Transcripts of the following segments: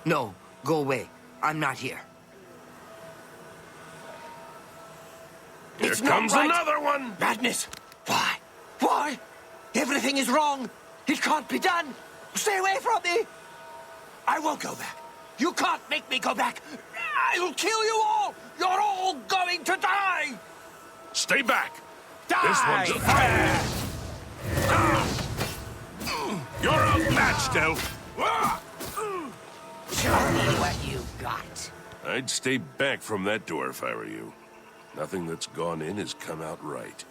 No, go away. I'm not here. Here It's comes not right. another one! Madness! Why? Why? Everything is wrong. It can't be done. Stay away from me. I won't go back. You can't make me go back. I'll kill you all. You're all going to die. Stay back! Die! This one's a fire! You're outmatched, Elf! Show me what you've got. I'd stay back from that door if I were you. Nothing that's gone in has come out right.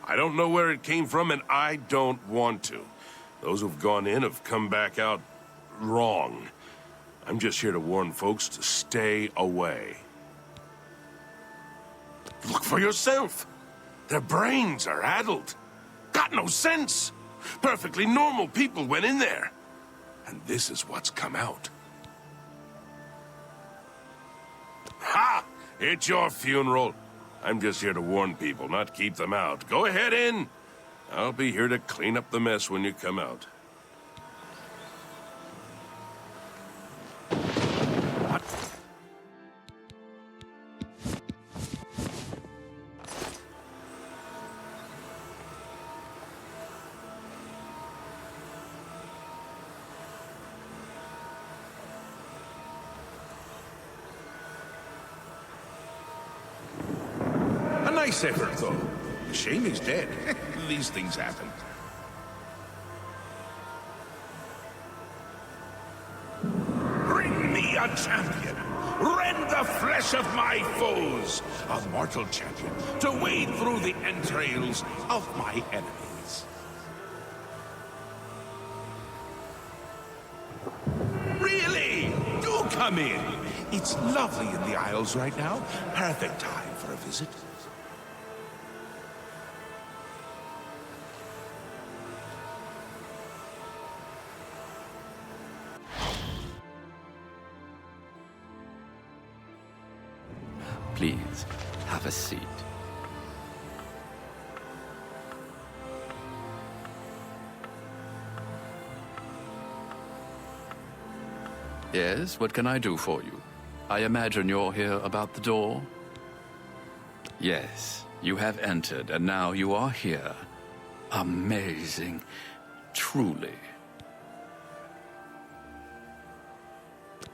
I don't know where it came from, and I don't want to. Those who've gone in have come back out wrong. I'm just here to warn folks to stay away. Look for yourself. Their brains are addled. Got no sense. Perfectly normal people went in there. And this is what's come out. Ha! It's your funeral. I'm just here to warn people, not keep them out. Go ahead in. I'll be here to clean up the mess when you come out. What? A nice effort, though. Shame he's dead. These things happen. Bring me a champion. Rend the flesh of my foes. A mortal champion to wade through the entrails of my enemies. Really? Do come in. It's lovely in the Isles right now. Perfect time for a visit. Please, have a seat. Yes, what can I do for you? I imagine you're here about the door? Yes, you have entered, and now you are here. Amazing. Truly.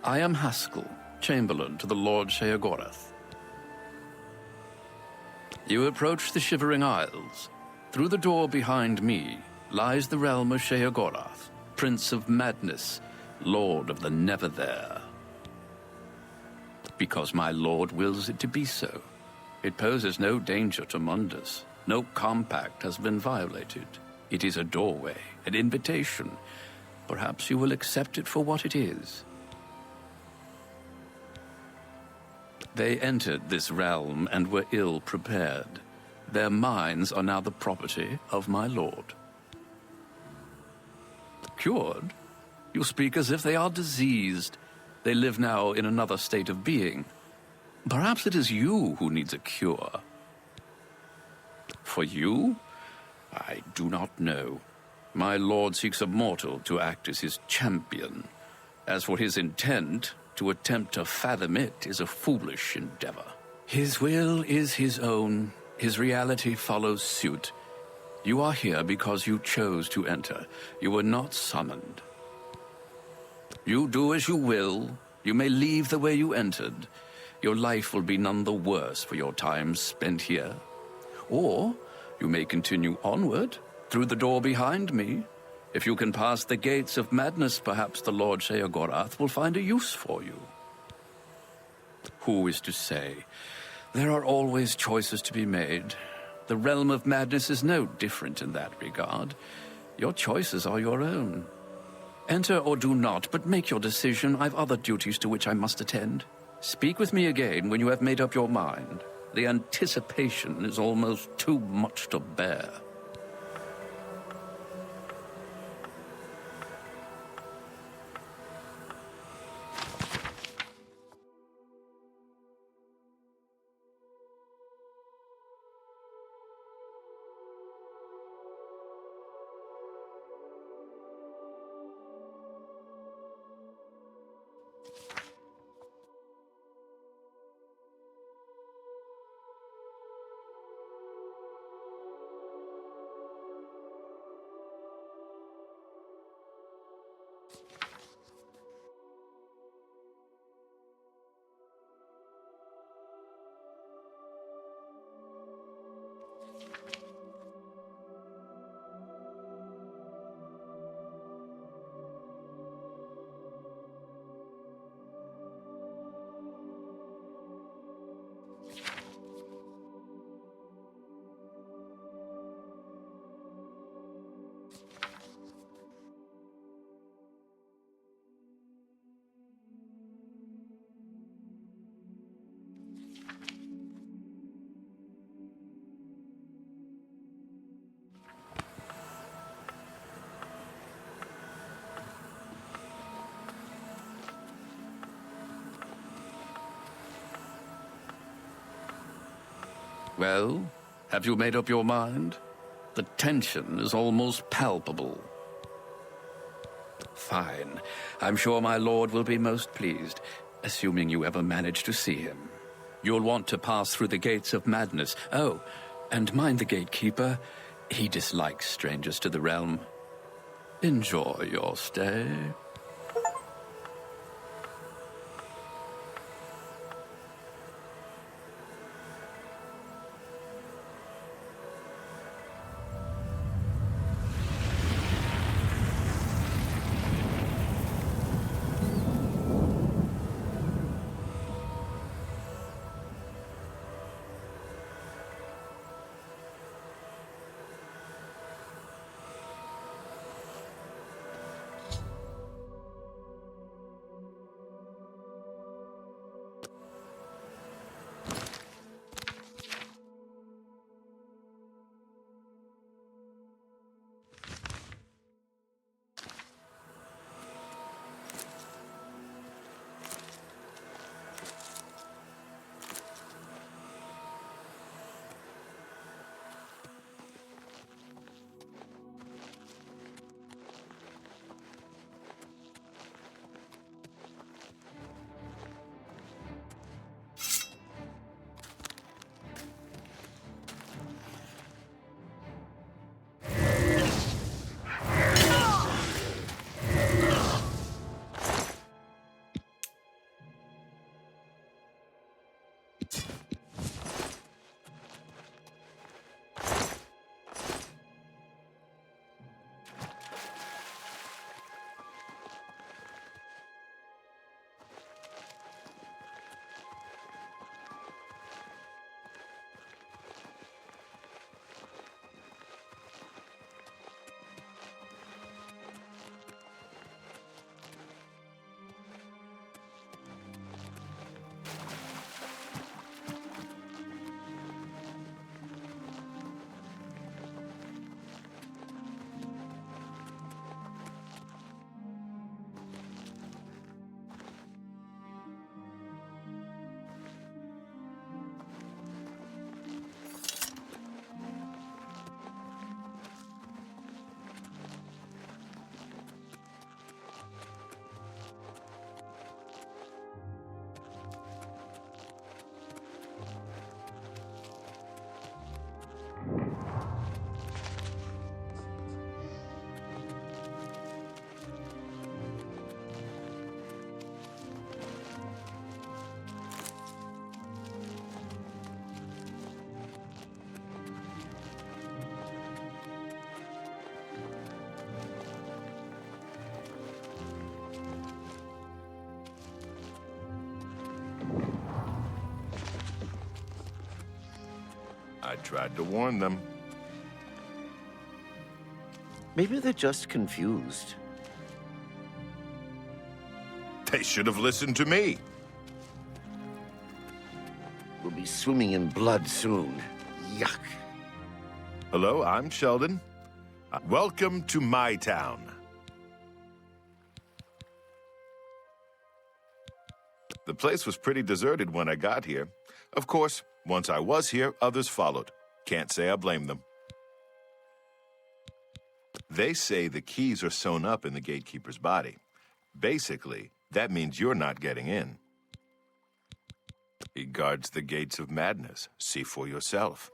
I am Haskell, Chamberlain to the Lord Sheogorath. You approach the Shivering Isles. Through the door behind me lies the realm of Sheogorath, Prince of Madness, Lord of the Never There. Because my lord wills it to be so. It poses no danger to Mundus. No compact has been violated. It is a doorway, an invitation. Perhaps you will accept it for what it is. They entered this realm and were ill prepared. Their minds are now the property of my lord. Cured? You speak as if they are diseased. They live now in another state of being. Perhaps it is you who needs a cure. For you? I do not know. My lord seeks a mortal to act as his champion. As for his intent, to attempt to fathom it is a foolish endeavor. His will is his own. His reality follows suit. You are here because you chose to enter. You were not summoned. You do as you will. You may leave the way you entered. Your life will be none the worse for your time spent here. Or you may continue onward, through the door behind me. If you can pass the gates of madness, perhaps the Lord Sheogorath will find a use for you. Who is to say? There are always choices to be made. The realm of madness is no different in that regard. Your choices are your own. Enter or do not, but make your decision. I've other duties to which I must attend. Speak with me again when you have made up your mind. The anticipation is almost too much to bear. Well, have you made up your mind? The tension is almost palpable. Fine. I'm sure my lord will be most pleased, assuming you ever manage to see him. You'll want to pass through the gates of madness. Oh, and mind the gatekeeper. He dislikes strangers to the realm. Enjoy your stay. I tried to warn them. Maybe they're just confused. They should have listened to me. We'll be swimming in blood soon. Yuck. Hello, I'm Sheldon. Welcome to my town. The place was pretty deserted when I got here. Of course, once I was here, others followed. Can't say I blame them. They say the keys are sewn up in the gatekeeper's body. Basically, that means you're not getting in. He guards the gates of madness. See for yourself.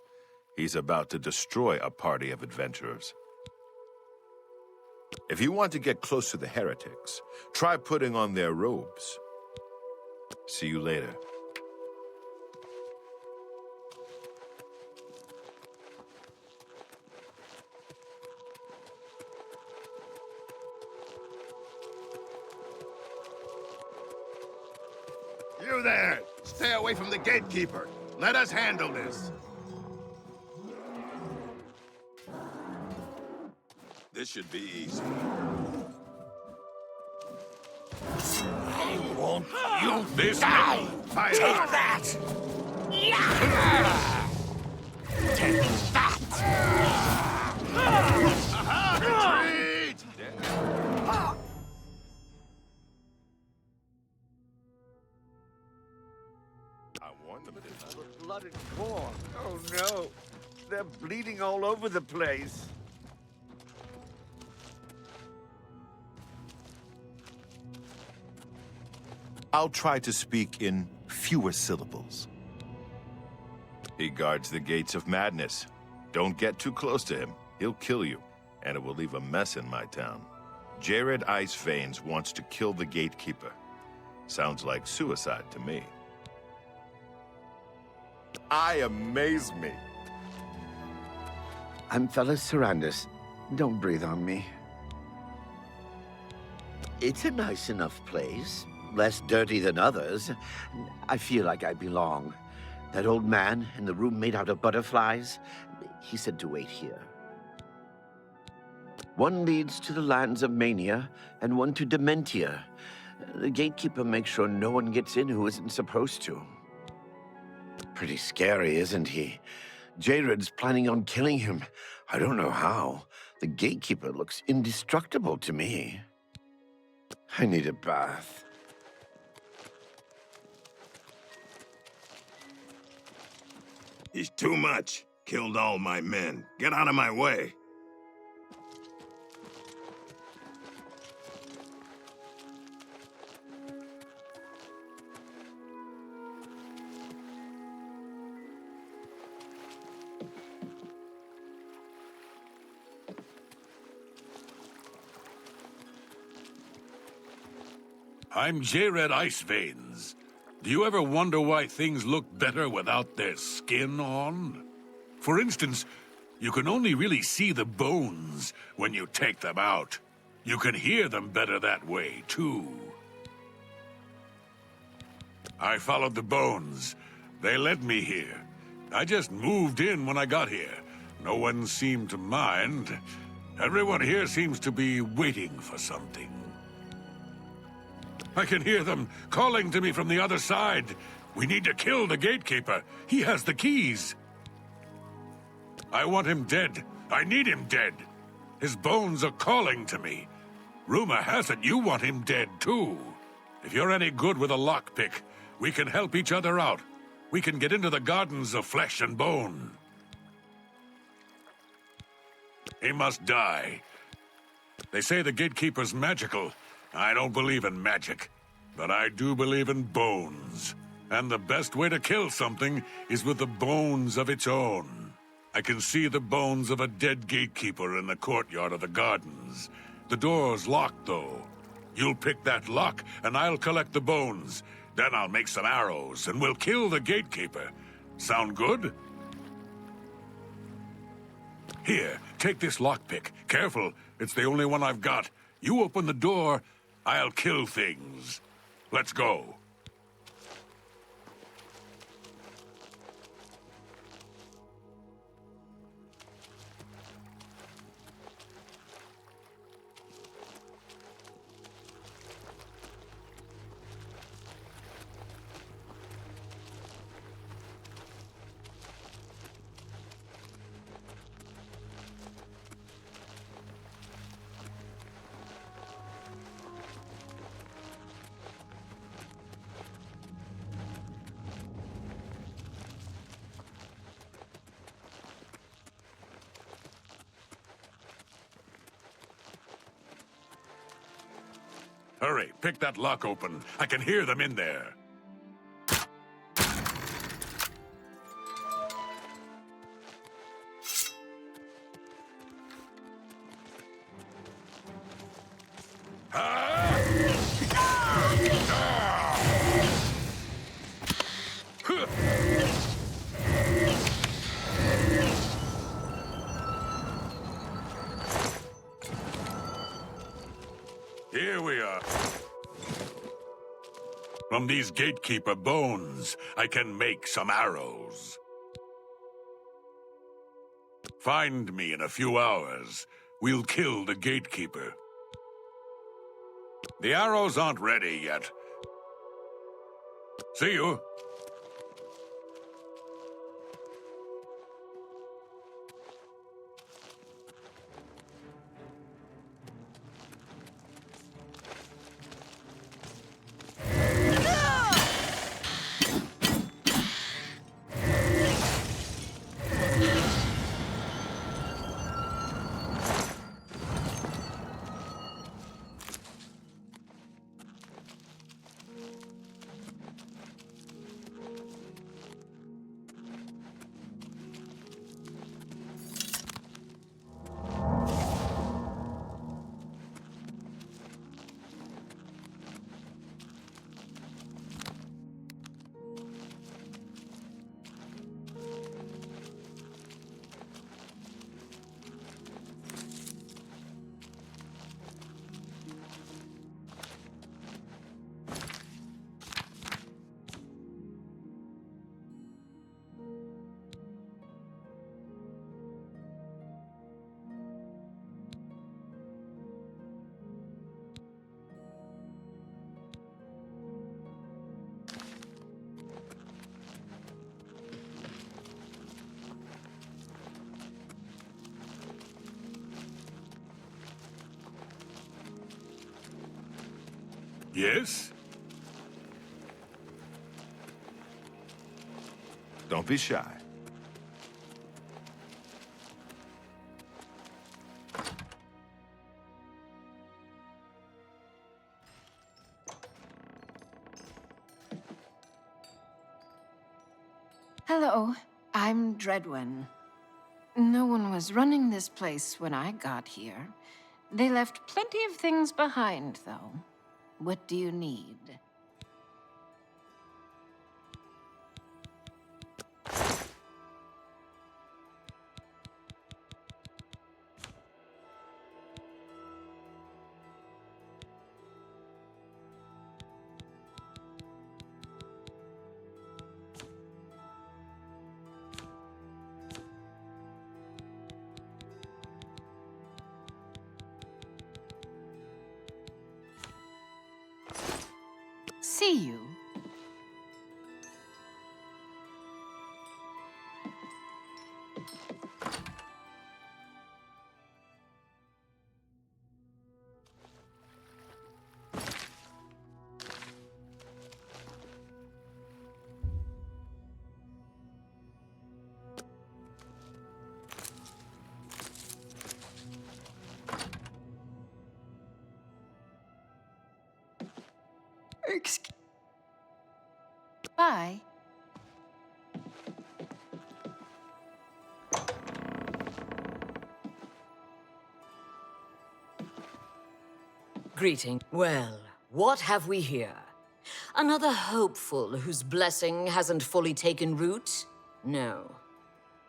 He's about to destroy a party of adventurers. If you want to get close to the heretics, try putting on their robes. See you later. You there! Stay away from the gatekeeper. Let us handle this. This should be easy. I want you This die! Fire! Take that! Yeah! Take that! Retreat! I warned them, didn't I? blood and gore. Oh no, they're bleeding all over the place. I'll try to speak in fewer syllables. He guards the gates of madness. Don't get too close to him. He'll kill you, and it will leave a mess in my town. Jared Ice Veins wants to kill the gatekeeper. Sounds like suicide to me. Amaze me. I'm Fellas Sarandis. Don't breathe on me. It's a nice enough place. Less dirty than others. I feel like I belong. That old man in the room made out of butterflies, he said to wait here. One leads to the lands of Mania, and one to Dementia. The gatekeeper makes sure no one gets in who isn't supposed to. Pretty scary, isn't he? Jared's planning on killing him. I don't know how. The gatekeeper looks indestructible to me. I need a bath. He's too much. Killed all my men. Get out of my way. I'm Jared Iceveins. Do you ever wonder why things look better without their skin on? For instance, you can only really see the bones when you take them out. You can hear them better that way, too. I followed the bones. They led me here. I just moved in when I got here. No one seemed to mind. Everyone here seems to be waiting for something. I can hear them calling to me from the other side. We need to kill the gatekeeper. He has the keys. I want him dead. I need him dead. His bones are calling to me. Rumor has it you want him dead, too. If you're any good with a lockpick, we can help each other out. We can get into the gardens of flesh and bone. He must die. They say the gatekeeper's magical. I don't believe in magic, but I do believe in bones. And the best way to kill something is with the bones of its own. I can see the bones of a dead gatekeeper in the courtyard of the gardens. The door's locked, though. You'll pick that lock, and I'll collect the bones. Then I'll make some arrows, and we'll kill the gatekeeper. Sound good? Here, take this lockpick. Careful, it's the only one I've got. You open the door, I'll kill things. Let's go. Hurry, pick that lock open. I can hear them in there. Here we are. From these gatekeeper bones, I can make some arrows. Find me in a few hours. We'll kill the gatekeeper. The arrows aren't ready yet. See you. Yes? Don't be shy. Hello, I'm Dreadwin. No one was running this place when I got here. They left plenty of things behind, though. What do you need? See you. Bye. Greeting. Well, what have we here? Another hopeful whose blessing hasn't fully taken root? No,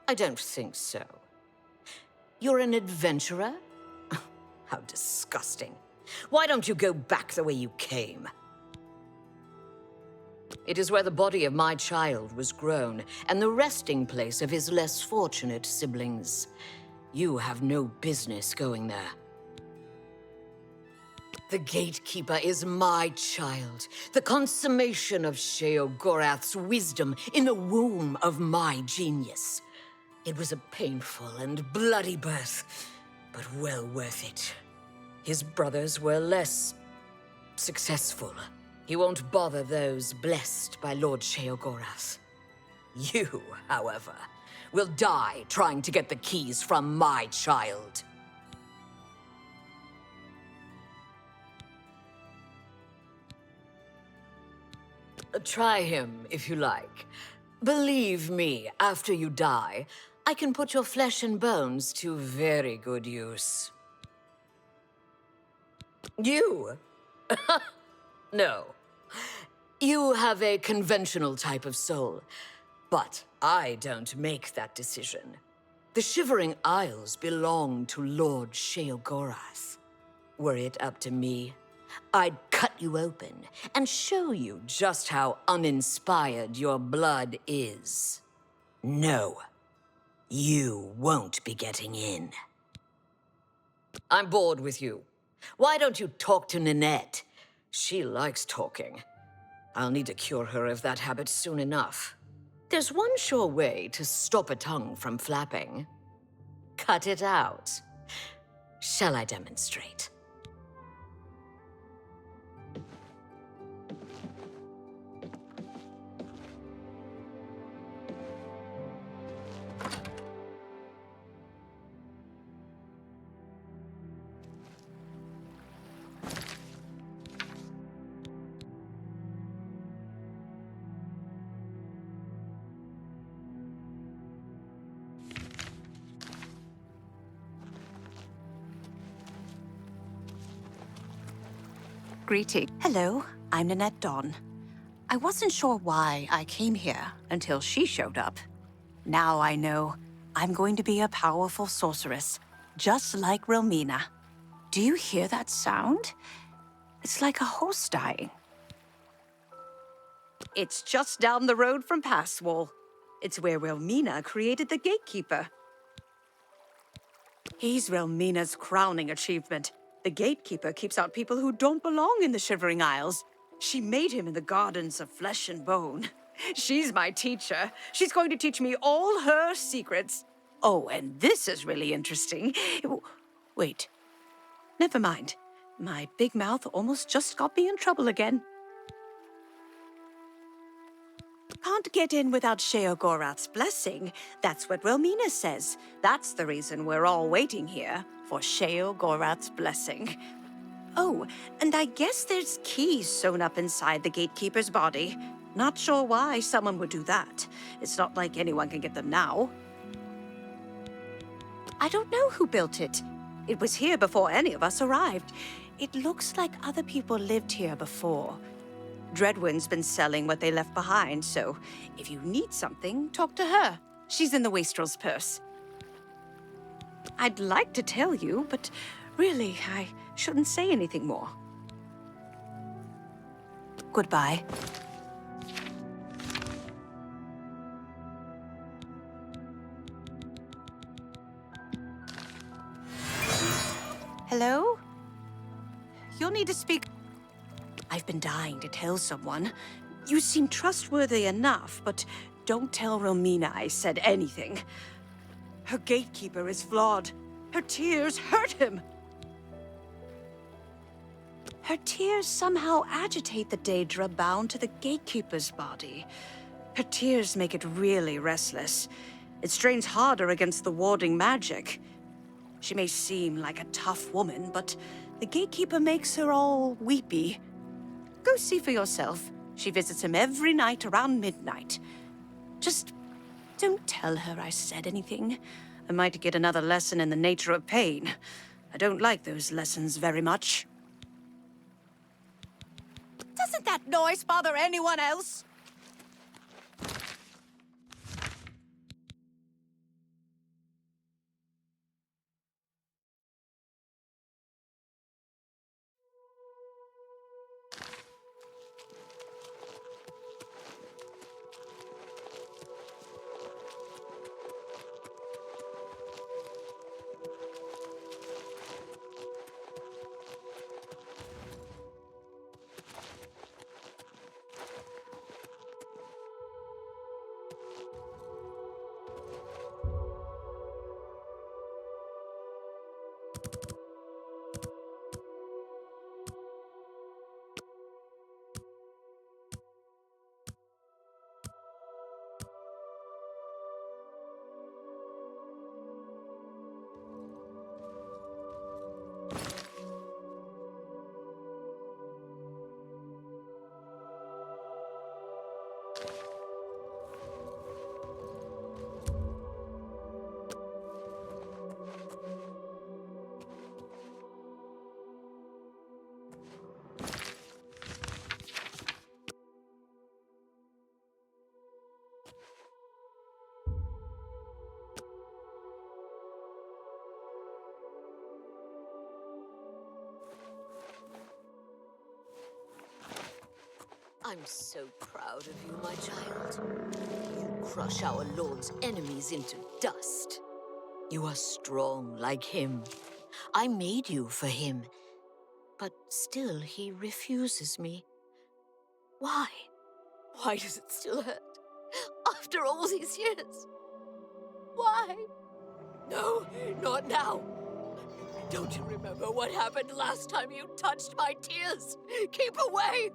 I don't think so. You're an adventurer? How disgusting. Why don't you go back the way you came? It is where the body of my child was grown, and the resting place of his less fortunate siblings. You have no business going there. The Gatekeeper is my child, the consummation of Sheogorath's wisdom in the womb of my genius. It was a painful and bloody birth, but well worth it. His brothers were less successful. He won't bother those blessed by Lord Sheogorath. You, however, will die trying to get the keys from my child. Try him, if you like. Believe me, after you die, I can put your flesh and bones to very good use. You? No. You have a conventional type of soul, but I don't make that decision. The Shivering Isles belong to Lord Sheogorath. Were it up to me, I'd cut you open and show you just how uninspired your blood is. No, you won't be getting in. I'm bored with you. Why don't you talk to Ninette? She likes talking. I'll need to cure her of that habit soon enough. There's one sure way to stop a tongue from flapping. Cut it out. Shall I demonstrate? Greeting. Hello, I'm Ninette Dawn. I wasn't sure why I came here until she showed up. Now I know I'm going to be a powerful sorceress, just like Romina. Do you hear that sound? It's like a horse dying. It's just down the road from Passwall. It's where Romina created the Gatekeeper. He's Romina's crowning achievement. The Gatekeeper keeps out people who don't belong in the Shivering Isles. She made him in the Gardens of Flesh and Bone. She's my teacher. She's going to teach me all her secrets. Oh, and this is really interesting. Wait, never mind. My big mouth almost just got me in trouble again. Can't get in without Sheogorath's blessing. That's what Romina says. That's the reason we're all waiting here, for Sheogorath's blessing. Oh, and I guess there's keys sewn up inside the gatekeeper's body. Not sure why someone would do that. It's not like anyone can get them now. I don't know who built it. It was here before any of us arrived. It looks like other people lived here before. Dreadwin's been selling what they left behind, so if you need something, talk to her. She's in the wastrel's purse. I'd like to tell you, but really, I shouldn't say anything more. Goodbye. Hello? You'll need to speak. I've been dying to tell someone. You seem trustworthy enough, but don't tell Romina I said anything. Her gatekeeper is flawed. Her tears hurt him. Her tears somehow agitate the Daedra bound to the gatekeeper's body. Her tears make it really restless. It strains harder against the warding magic. She may seem like a tough woman, but the gatekeeper makes her all weepy. Go see for yourself. She visits him every night around midnight. Just don't tell her I said anything. I might get another lesson in the nature of pain. I don't like those lessons very much. Doesn't that noise bother anyone else? I'm so proud of you, my child. You crush our Lord's enemies into dust. You are strong like him. I made you for him. But still he refuses me. Why? Why does it still hurt? After all these years? Why? No, not now. Don't you remember what happened last time you touched my tears? Keep away!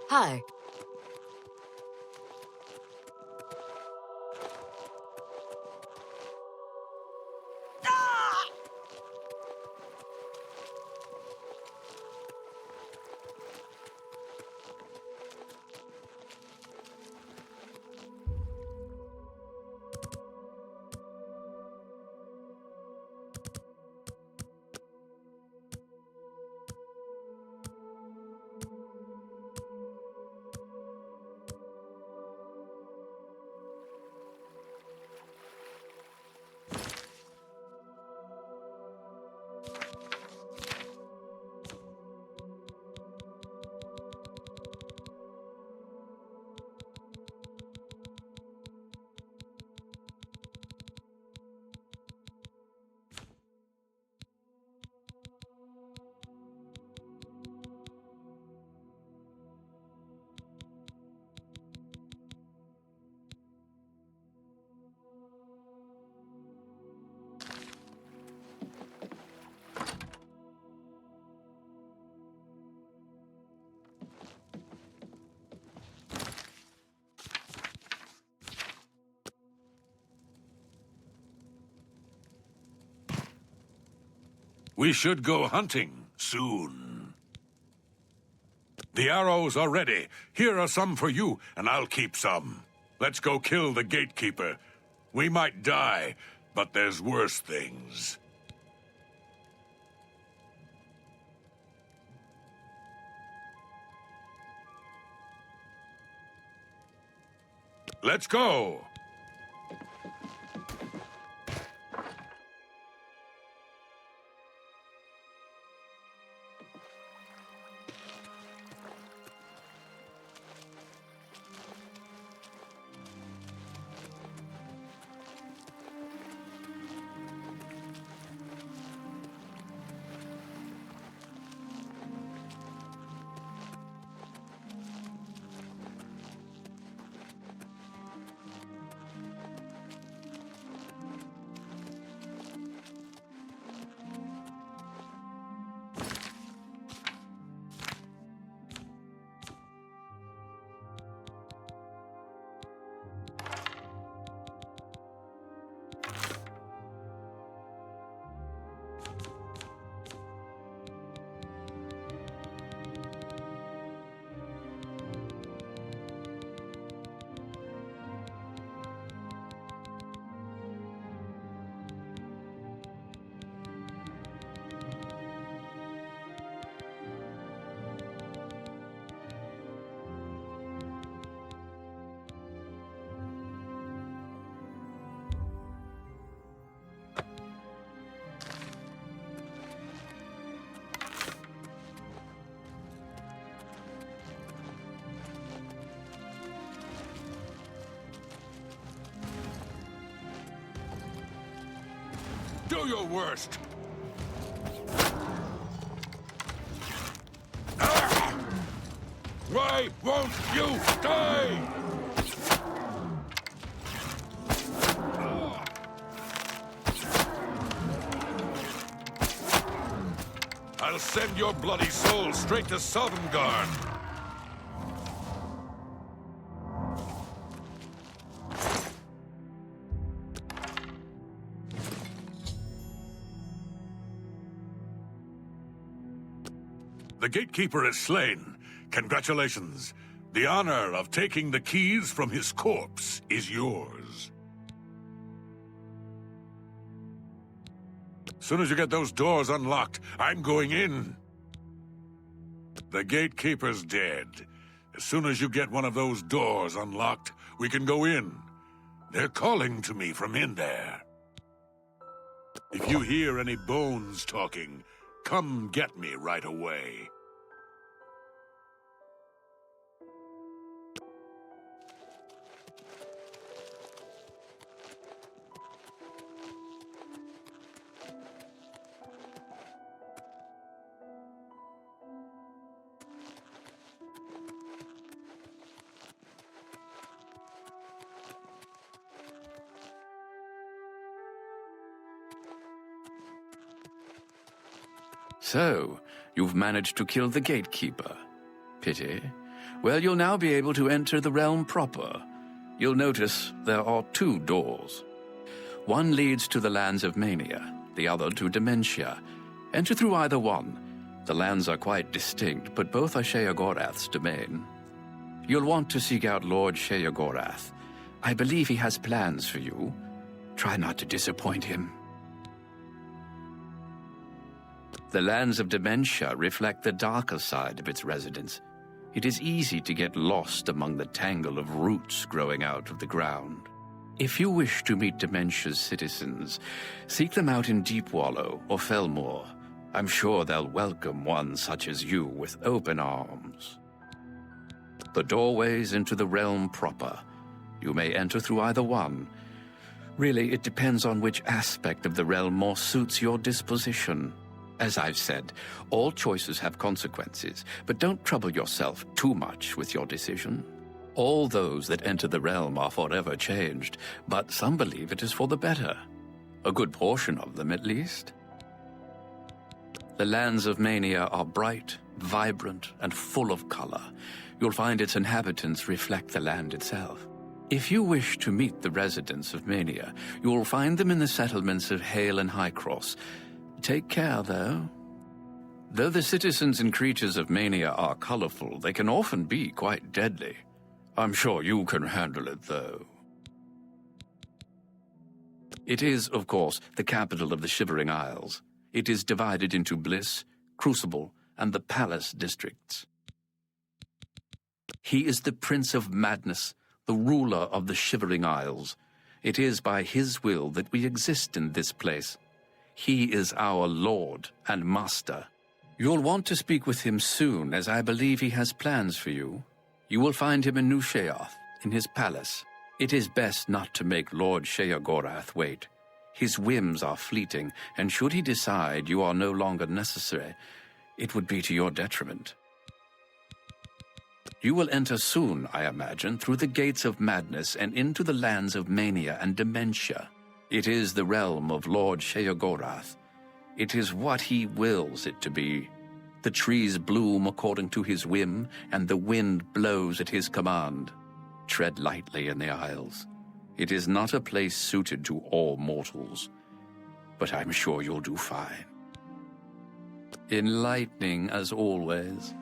Hi. We should go hunting soon. The arrows are ready. Here are some for you, and I'll keep some. Let's go kill the gatekeeper. We might die, but there's worse things. Let's go! Do your worst! Why won't you stay? I'll send your bloody soul straight to Sovngarde. The gatekeeper is slain. Congratulations. The honor of taking the keys from his corpse is yours. As soon as you get those doors unlocked, I'm going in. The gatekeeper's dead. As soon as you get one of those doors unlocked, we can go in. They're calling to me from in there. If you hear any bones talking, come get me right away. So, you've managed to kill the gatekeeper. Pity. Well, you'll now be able to enter the realm proper. You'll notice there are 2 doors. One leads to the lands of Mania, the other to Dementia. Enter through either one. The lands are quite distinct, but both are Sheogorath's domain. You'll want to seek out Lord Sheogorath. I believe he has plans for you. Try not to disappoint him. The lands of Dementia reflect the darker side of its residents. It is easy to get lost among the tangle of roots growing out of the ground. If you wish to meet Dementia's citizens, seek them out in Deepwallow or Felmore. I'm sure they'll welcome one such as you with open arms. The doorways into the realm proper. You may enter through either one. Really, it depends on which aspect of the realm more suits your disposition. As I've said, all choices have consequences, but don't trouble yourself too much with your decision. All those that enter the realm are forever changed, but some believe it is for the better. A good portion of them, at least. The lands of Mania are bright, vibrant, and full of color. You'll find its inhabitants reflect the land itself. If you wish to meet the residents of Mania, you will find them in the settlements of Hale and Highcross. Take care, though. Though the citizens and creatures of Mania are colorful, they can often be quite deadly. I'm sure you can handle it, though. It is, of course, the capital of the Shivering Isles. It is divided into Bliss, Crucible, and the Palace districts. He is the Prince of Madness, the ruler of the Shivering Isles. It is by his will that we exist in this place. He is our Lord and Master. You'll want to speak with him soon, as I believe he has plans for you. You will find him in New Sheoth, in his palace. It is best not to make Lord Sheogorath wait. His whims are fleeting, and should he decide you are no longer necessary, it would be to your detriment. You will enter soon, I imagine, through the gates of madness and into the lands of mania and dementia. It is the realm of Lord Sheogorath. It is what he wills it to be. The trees bloom according to his whim, and the wind blows at his command. Tread lightly in the Isles. It is not a place suited to all mortals, but I'm sure you'll do fine. Enlightening as always.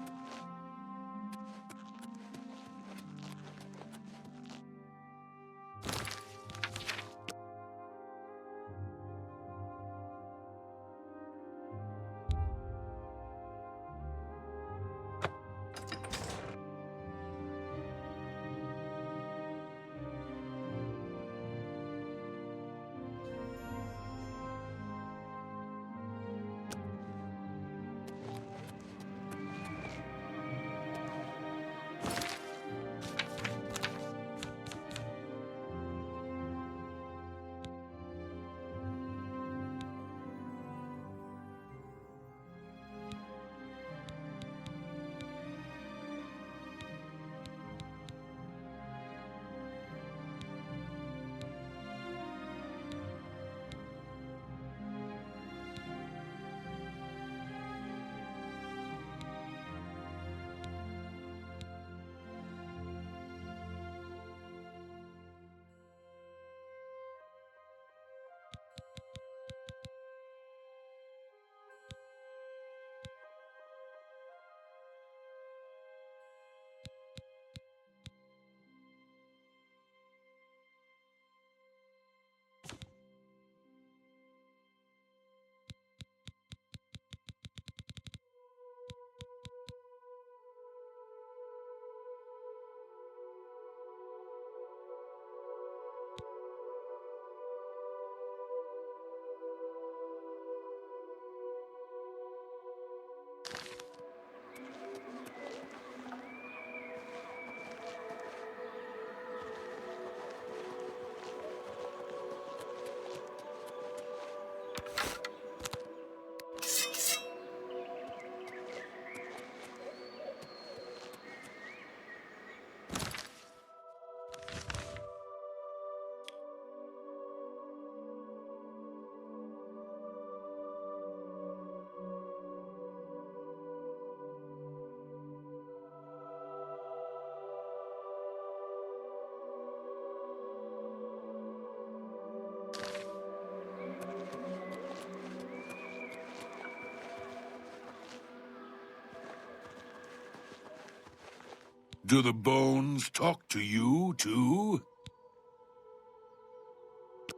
Do the bones talk to you, too?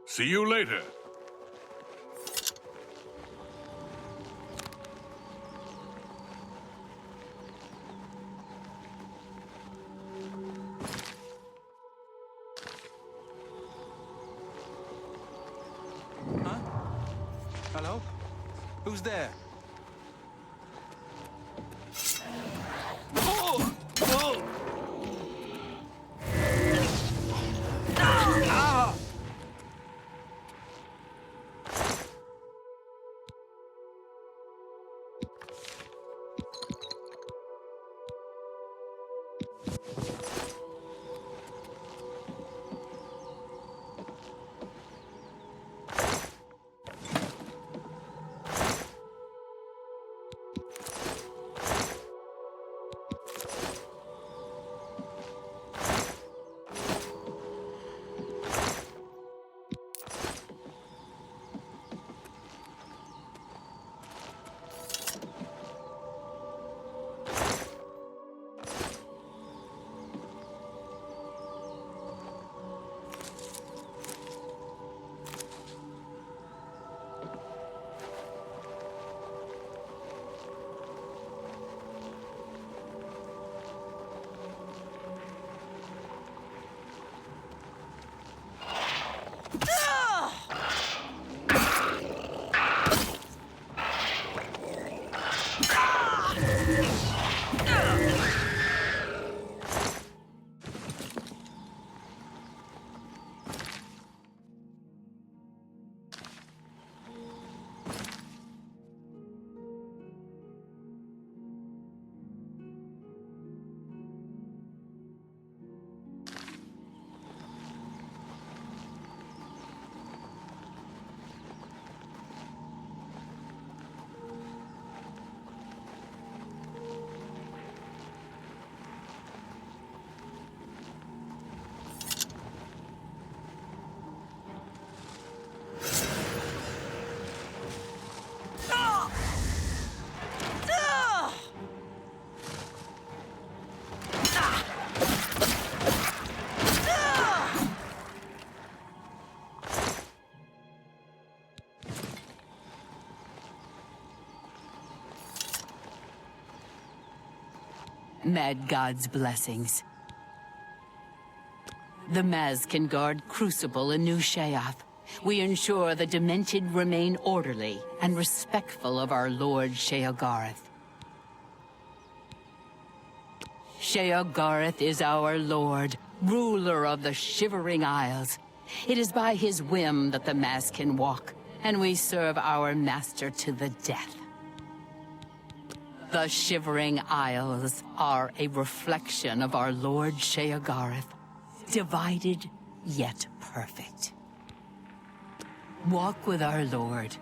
See you later. Huh? Hello? Who's there? Oh! Oh! Ah! Mad God's blessings. The Maz can guard Crucible in New Sheath. We ensure the Demented remain orderly and respectful of our Lord Sheogareth. Sheogareth is our lord, ruler of the Shivering Isles. It is by his whim that the Maz can walk, and we serve our master to the death. The Shivering Isles are a reflection of our Lord Sheogareth, divided yet perfect. Walk with our Lord.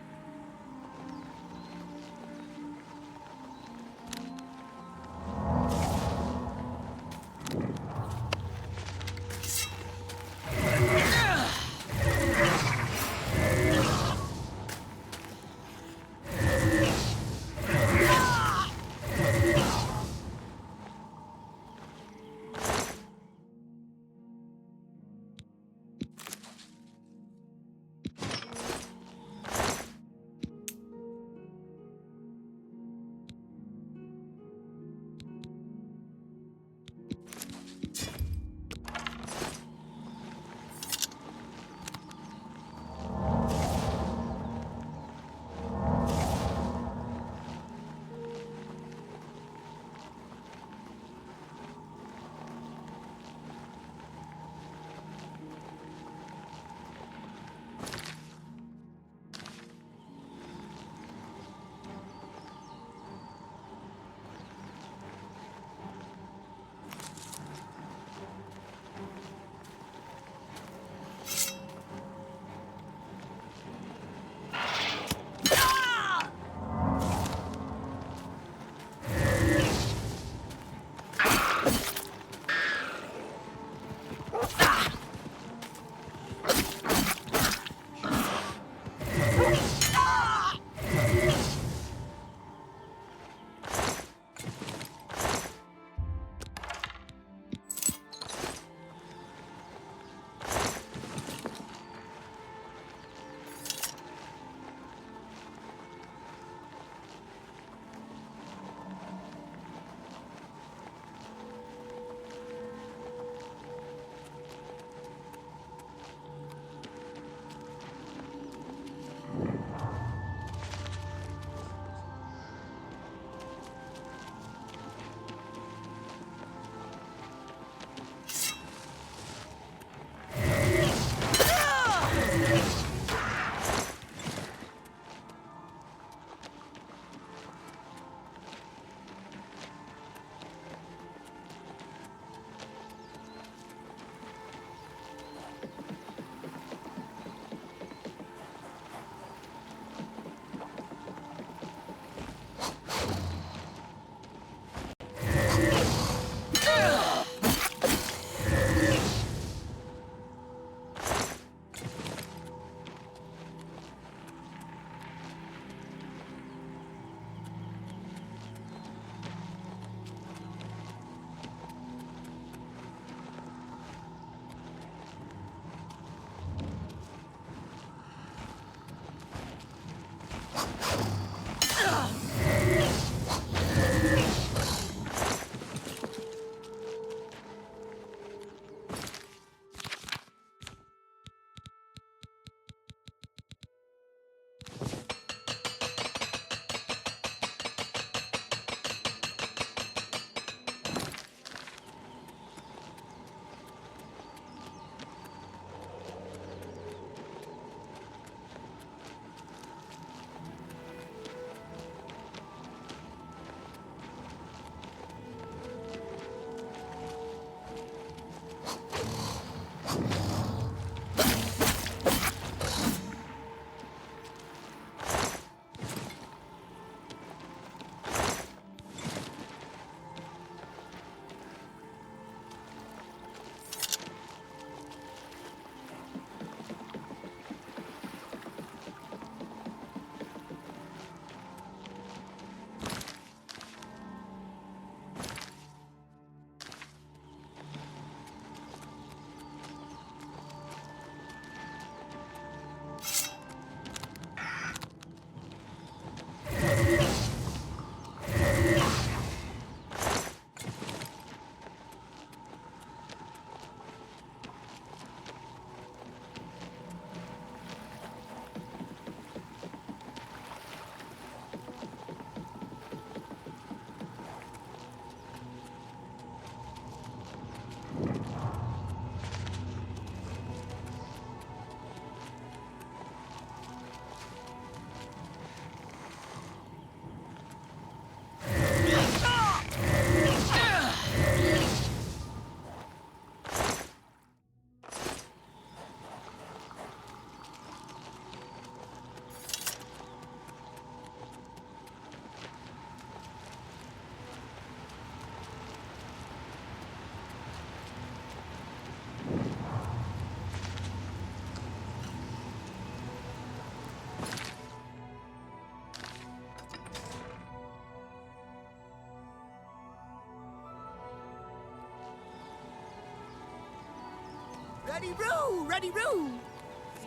Ready-roo! Ready-roo!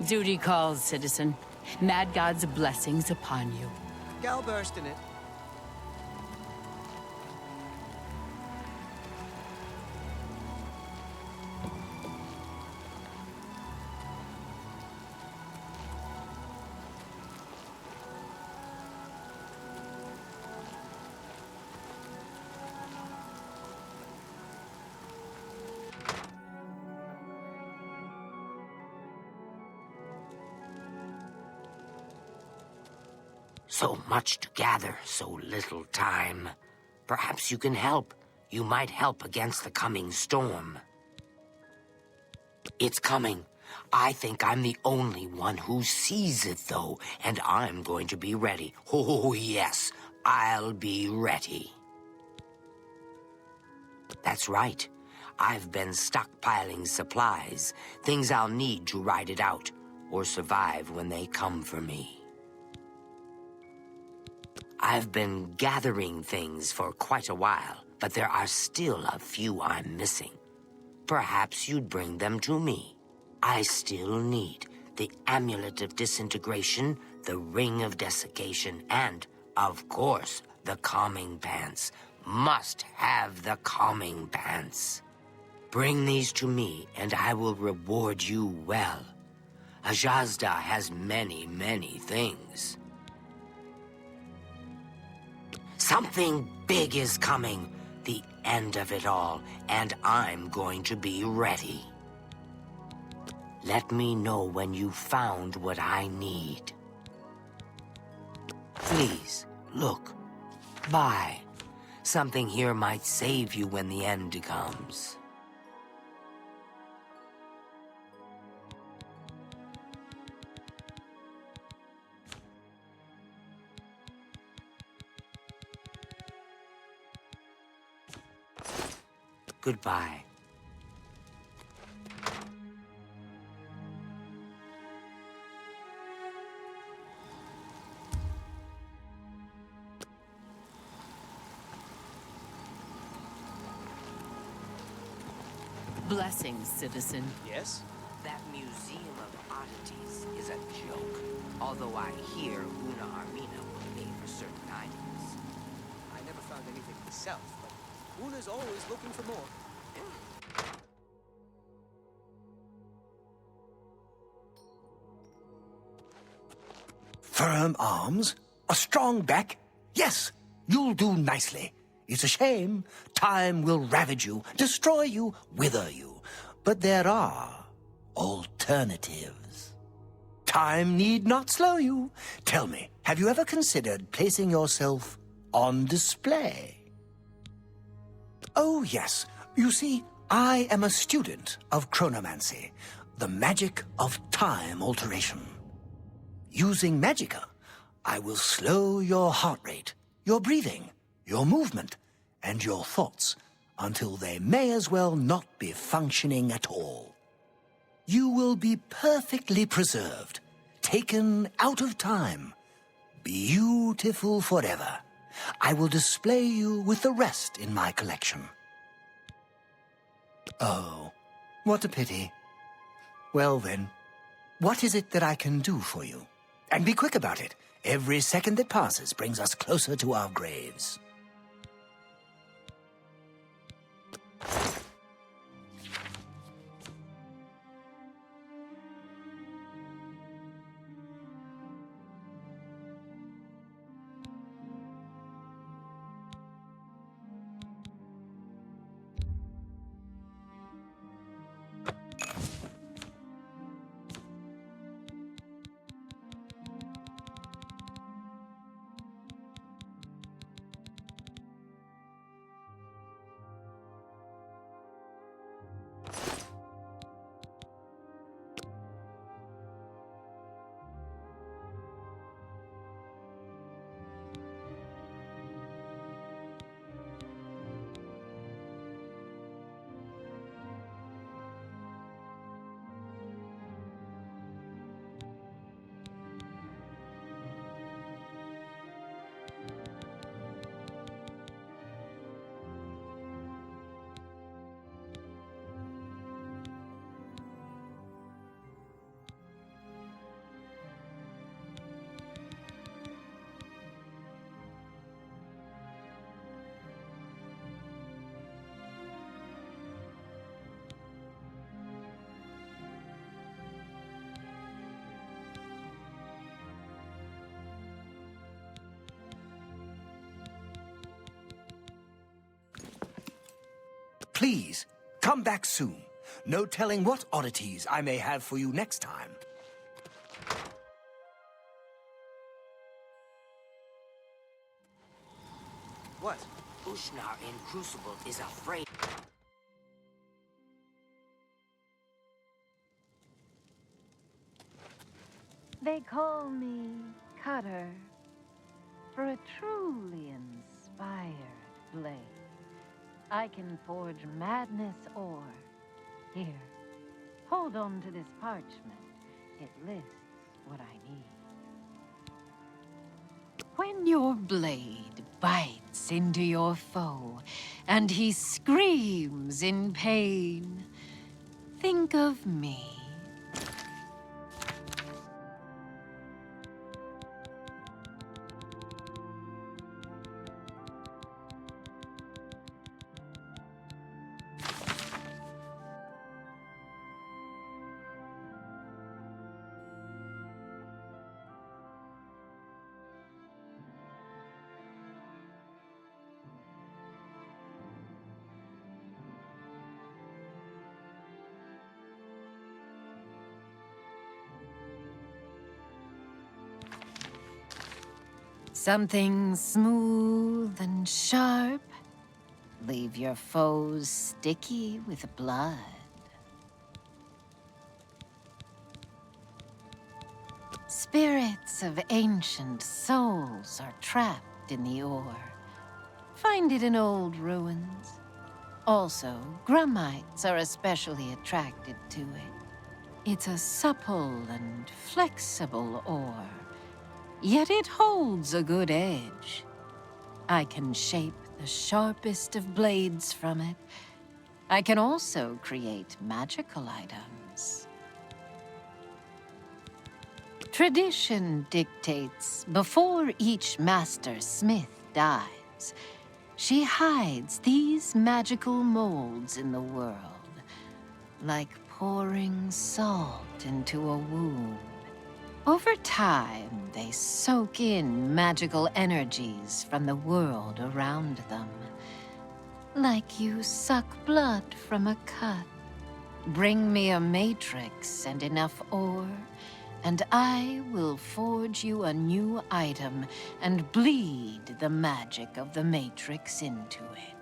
Duty calls, citizen. Mad God's blessings upon you. Gal burst in it. So much to gather, so little time. Perhaps you can help. You might help against the coming storm. It's coming. I think I'm the only one who sees it, though, and I'm going to be ready. Oh, yes, I'll be ready. That's right. I've been stockpiling supplies, things I'll need to ride it out, or survive when they come for me. I've been gathering things for quite a while, but there are still a few I'm missing. Perhaps you'd bring them to me. I still need the Amulet of Disintegration, the Ring of Desiccation, and, of course, the Calming Pants. Must have the Calming Pants. Bring these to me, and I will reward you well. Ajazda has many, many things. Something big is coming, the end of it all, and I'm going to be ready. Let me know when you've found what I need. Please, look. Bye. Something here might save you when the end comes. Goodbye. Blessings, citizen. Yes? That Museum of Oddities is a joke. Although I hear Una Armina will pay for certain items. I never found anything myself, but Una's always looking for more. Firm arms? A strong back? Yes, you'll do nicely. It's a shame. Time will ravage you, destroy you, wither you. But there are alternatives. Time need not slow you. Tell me, have you ever considered placing yourself on display? Oh, yes. You see, I am a student of chronomancy, the magic of time alteration. Using magicka, I will slow your heart rate, your breathing, your movement, and your thoughts until they may as well not be functioning at all. You will be perfectly preserved, taken out of time, beautiful forever. I will display you with the rest in my collection. Oh, what a pity. Well then, what is it that I can do for you? And be quick about it. Every second that passes brings us closer to our graves. Please, come back soon. No telling what oddities I may have for you next time. What? Ushnar in Crucible is afraid. They call me Cutter for a truly inspired blade. I can forge madness ore. Here, hold on to this parchment. It lists what I need. When your blade bites into your foe and he screams in pain, think of me. Something smooth and sharp. Leave your foes sticky with blood. Spirits of ancient souls are trapped in the ore. Find it in old ruins. Also, grummites are especially attracted to it. It's a supple and flexible ore. Yet it holds a good edge. I can shape the sharpest of blades from it. I can also create magical items. Tradition dictates before each master smith dies, she hides these magical molds in the world, like pouring salt into a wound. Over time, they soak in magical energies from the world around them. Like you suck blood from a cut. Bring me a matrix and enough ore, and I will forge you a new item and bleed the magic of the matrix into it.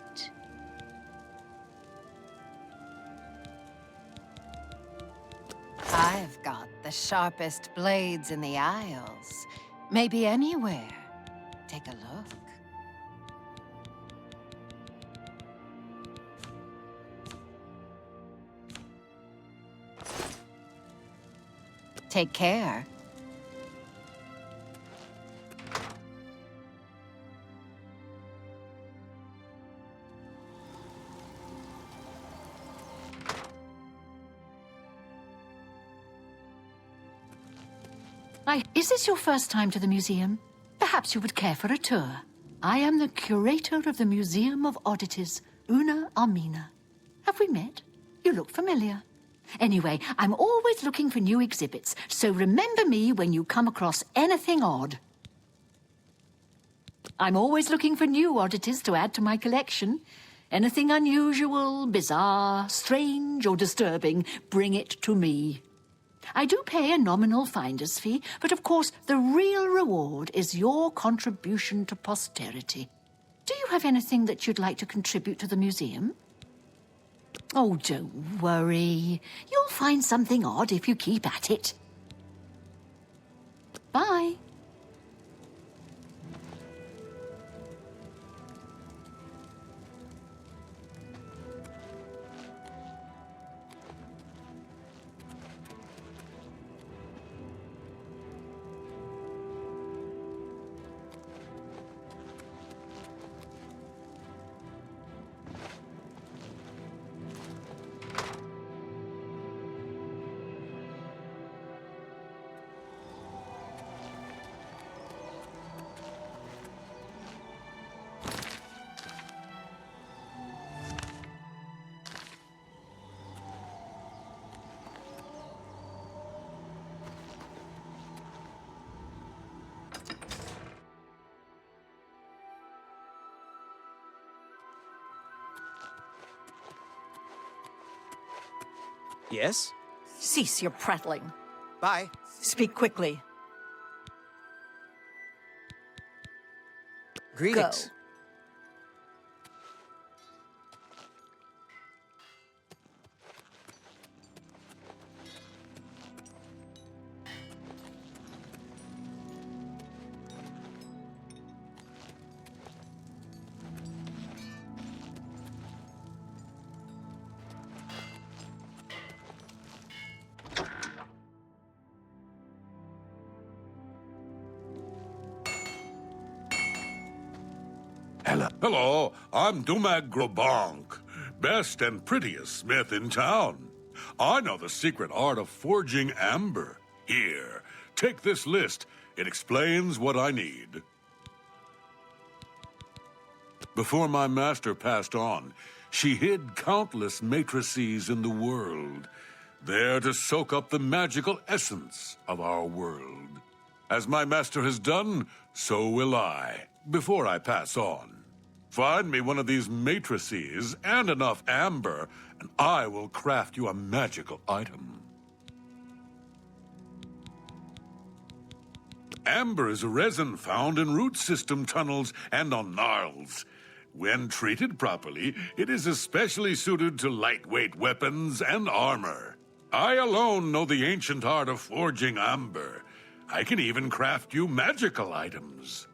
I've got the sharpest blades in the Isles. Maybe anywhere. Take a look. Take care. Is this your first time to the museum? Perhaps you would care for a tour. I am the curator of the Museum of Oddities, Una Armina. Have we met? You look familiar. Anyway, I'm always looking for new exhibits, so remember me when you come across anything odd. I'm always looking for new oddities to add to my collection. Anything unusual, bizarre, strange, or disturbing, bring it to me. I do pay a nominal finder's fee, but of course the real reward is your contribution to posterity. Do you have anything that you'd like to contribute to the museum? Oh, don't worry. You'll find something odd if you keep at it. Bye. Yes? Cease your prattling. Bye. Speak quickly. Greetings. Hello, I'm Dumag Grobank, best and prettiest smith in town. I know the secret art of forging amber. Here, take this list. It explains what I need. Before my master passed on, she hid countless matrices in the world, there to soak up the magical essence of our world. As my master has done, so will I, before I pass on. Find me one of these matrices and enough amber, and I will craft you a magical item. Amber is a resin found in root system tunnels and on gnarls. When treated properly, it is especially suited to lightweight weapons and armor. I alone know the ancient art of forging amber. I can even craft you magical items.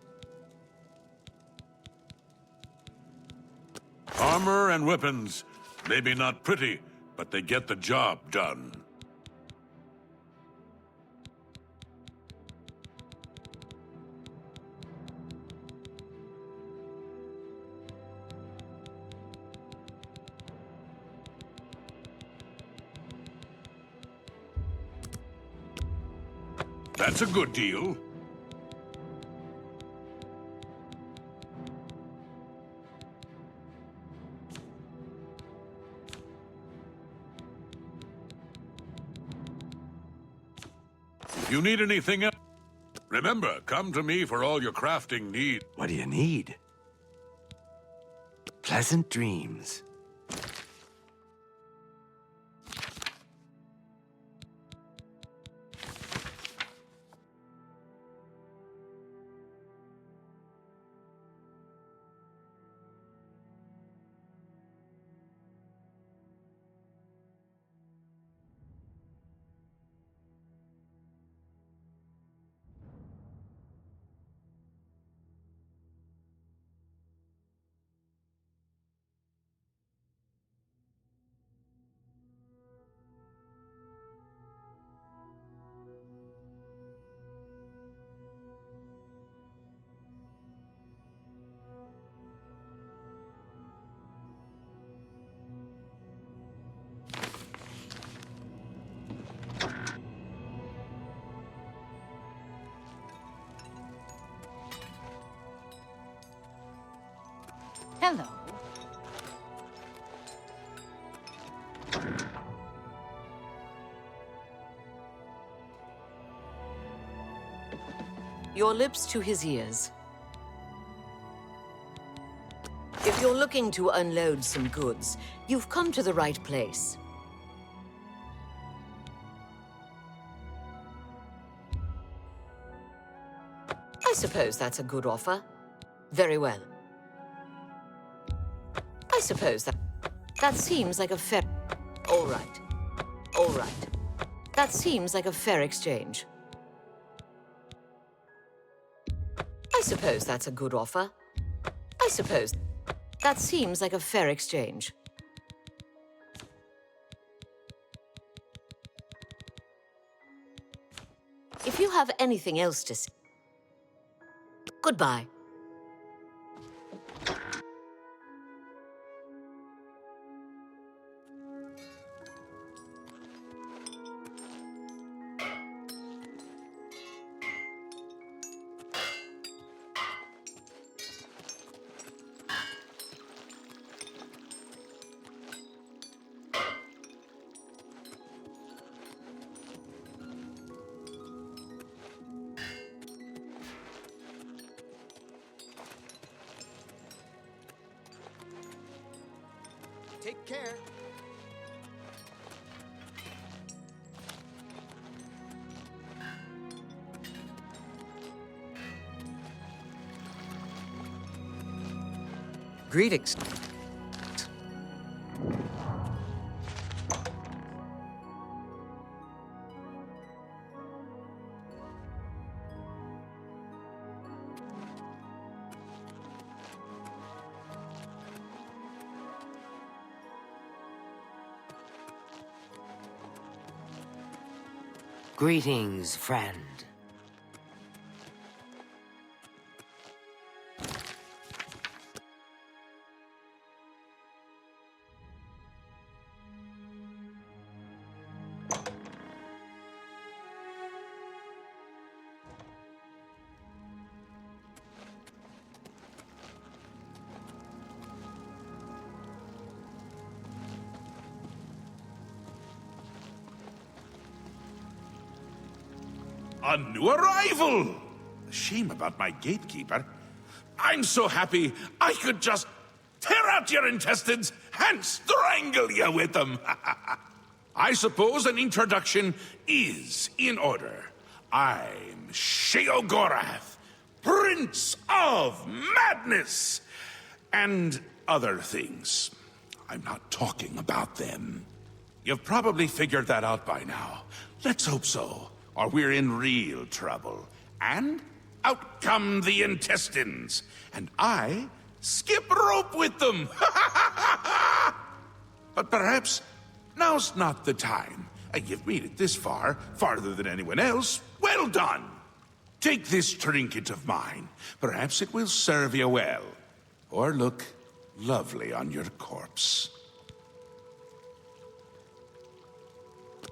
Armor and weapons, maybe not pretty, but they get the job done. That's a good deal. If you need anything else, remember, come to me for all your crafting needs. What do you need? Pleasant dreams. Hello. Your lips to his ears. If you're looking to unload some goods, you've come to the right place. I suppose that's a good offer. Very well. I suppose that seems like a fair... All right. All right. That seems like a fair exchange. I suppose that's a good offer. I suppose that seems like a fair exchange. If you have anything else to say... Goodbye. Take care. Greetings. Greetings, friend. A new arrival! Shame about my gatekeeper. I'm so happy I could just tear out your intestines and strangle you with them. I suppose an introduction is in order. I'm Sheogorath, Prince of Madness, and other things. I'm not talking about them. You've probably figured that out by now. Let's hope so, or we're in real trouble. And out come the intestines, and I skip rope with them. But perhaps now's not the time. You've made it this far, farther than anyone else. Well done. Take this trinket of mine. Perhaps it will serve you well, or look lovely on your corpse.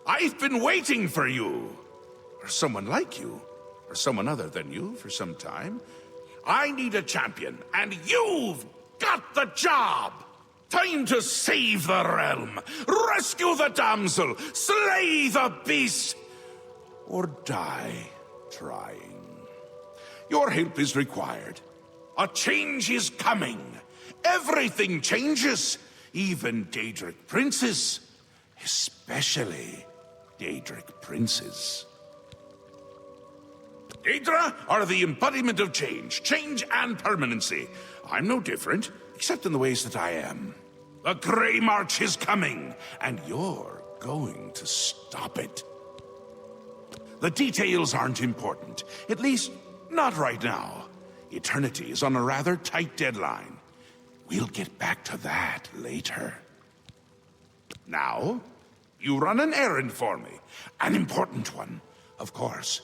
I've been waiting for you, or someone like you, or someone other than you for some time. I need a champion, and you've got the job! Time to save the realm, rescue the damsel, slay the beast, or die trying. Your help is required. A change is coming. Everything changes, even Daedric princes, especially Daedric princes. Daedra are the embodiment of change and permanency. I'm no different, except in the ways that I am. The Grey March is coming, and you're going to stop it. The details aren't important, at least not right now. Eternity is on a rather tight deadline. We'll get back to that later. Now, you run an errand for me, an important one, of course.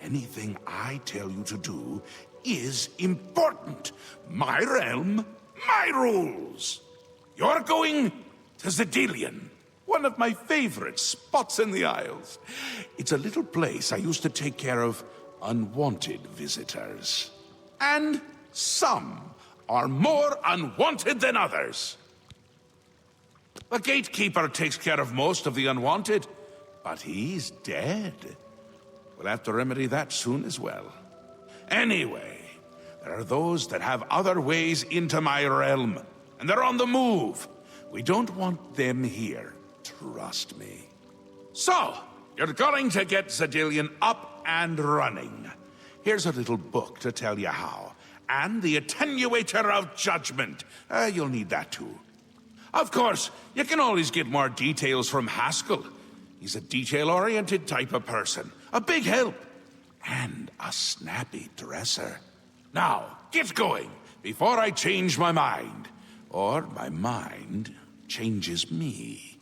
Anything I tell you to do is important. My realm, my rules. You're going to Zedilian, one of my favorite spots in the Isles. It's a little place I used to take care of unwanted visitors. And some are more unwanted than others. The gatekeeper takes care of most of the unwanted, but he's dead. We'll have to remedy that soon as well. Anyway, there are those that have other ways into my realm, and they're on the move. We don't want them here, trust me. So, you're going to get Zedilian up and running. Here's a little book to tell you how, and the Attenuator of Judgment. You'll need that too. Of course, you can always get more details from Haskell. He's a detail-oriented type of person. A big help. And a snappy dresser. Now, get going, before I change my mind. Or my mind changes me.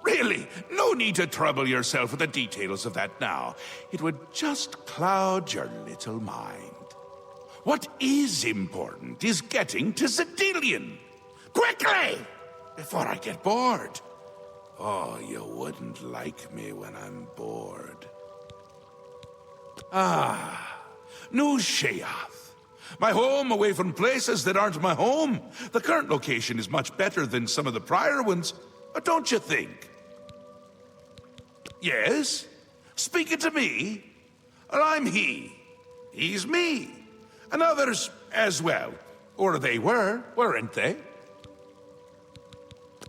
Really, no need to trouble yourself with the details of that now. It would just cloud your little mind. What is important is getting to Zedilian. Quickly! Before I get bored. Oh, you wouldn't like me when I'm bored. New Sheath. My home away from places that aren't my home. The current location is much better than some of the prior ones, don't you think? Yes? Speaking to me? Well, I'm he. He's me. And others as well. Or they were, weren't they?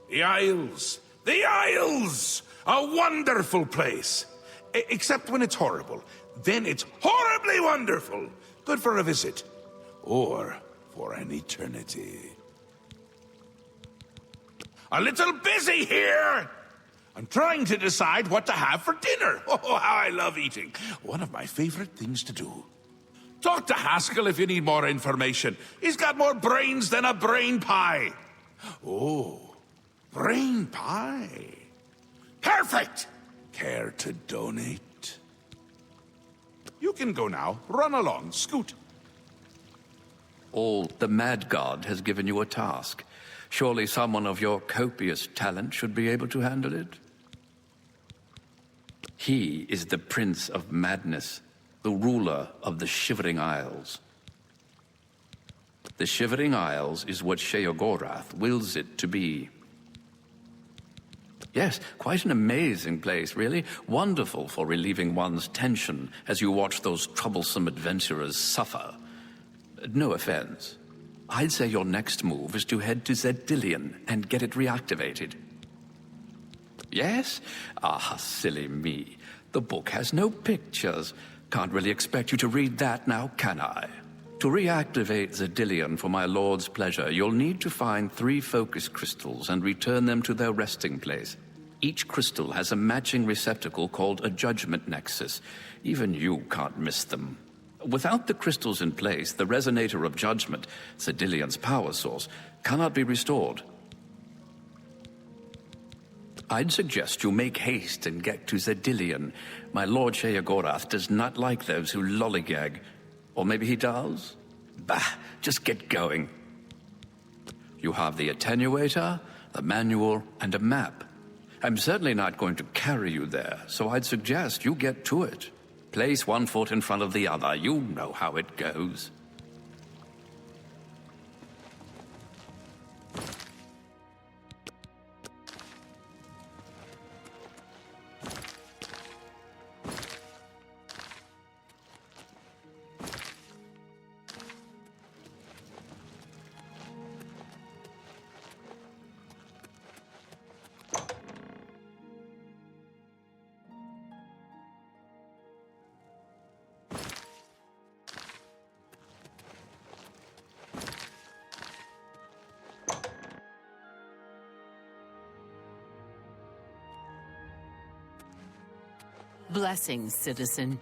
The Isles. The Isles! A wonderful place. Except when it's horrible. then it's horribly wonderful. Good for a visit. Or for an eternity. A little busy here! I'm trying to decide what to have for dinner. Oh, how I love eating. One of my favorite things to do. Talk to Haskell if you need more information. He's got more brains than a brain pie. Oh, brain pie. Perfect! Care to donate? You can go now. Run along. Scoot. The Mad God has given you a task. Surely someone of your copious talent should be able to handle it. He is the Prince of Madness, the ruler of the Shivering Isles. The Shivering Isles is what Sheogorath wills it to be. Yes, quite an amazing place, really. Wonderful for relieving one's tension as you watch those troublesome adventurers suffer. No offense. I'd say your next move is to head to Zedillion and get it reactivated. Yes? Ah, silly me. The book has no pictures. Can't really expect you to read that now, can I? To reactivate Zedillion for my lord's pleasure, you'll need to find 3 focus crystals and return them to their resting place. Each crystal has a matching receptacle called a judgment nexus. Even you can't miss them. Without the crystals in place, the resonator of judgment, Zedillion's power source, cannot be restored. I'd suggest you make haste and get to Zedillion. My Lord Sheogorath does not like those who lollygag. Or maybe he does? Bah, just get going. You have the attenuator, the manual, and a map. I'm certainly not going to carry you there, so I'd suggest you get to it. Place one foot in front of the other. You know how it goes. Blessings, citizen.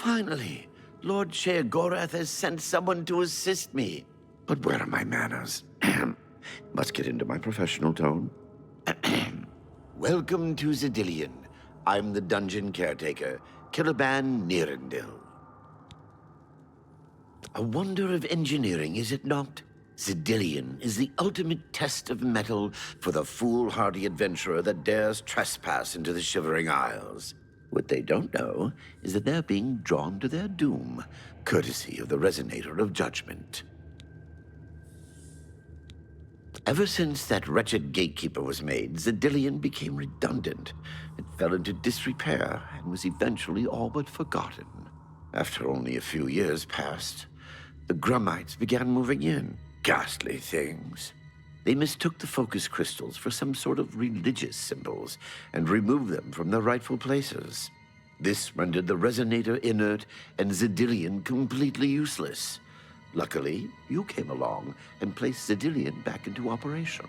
Finally, Lord Sheogorath has sent someone to assist me. But where are my manners? Must get into my professional tone. Welcome to Zidillion. I'm the dungeon caretaker, Killaban Nirendil. A wonder of engineering, is it not? Zidillion is the ultimate test of mettle for the foolhardy adventurer that dares trespass into the Shivering Isles. What they don't know is that they're being drawn to their doom, courtesy of the Resonator of Judgment. Ever since that wretched gatekeeper was made, Zidillion became redundant. It fell into disrepair and was eventually all but forgotten. After only a few years passed, the Grummites began moving in. Ghastly things. They mistook the focus crystals for some sort of religious symbols and removed them from their rightful places. This rendered the Resonator inert and Zidillion completely useless. Luckily, you came along and placed Zidillion back into operation.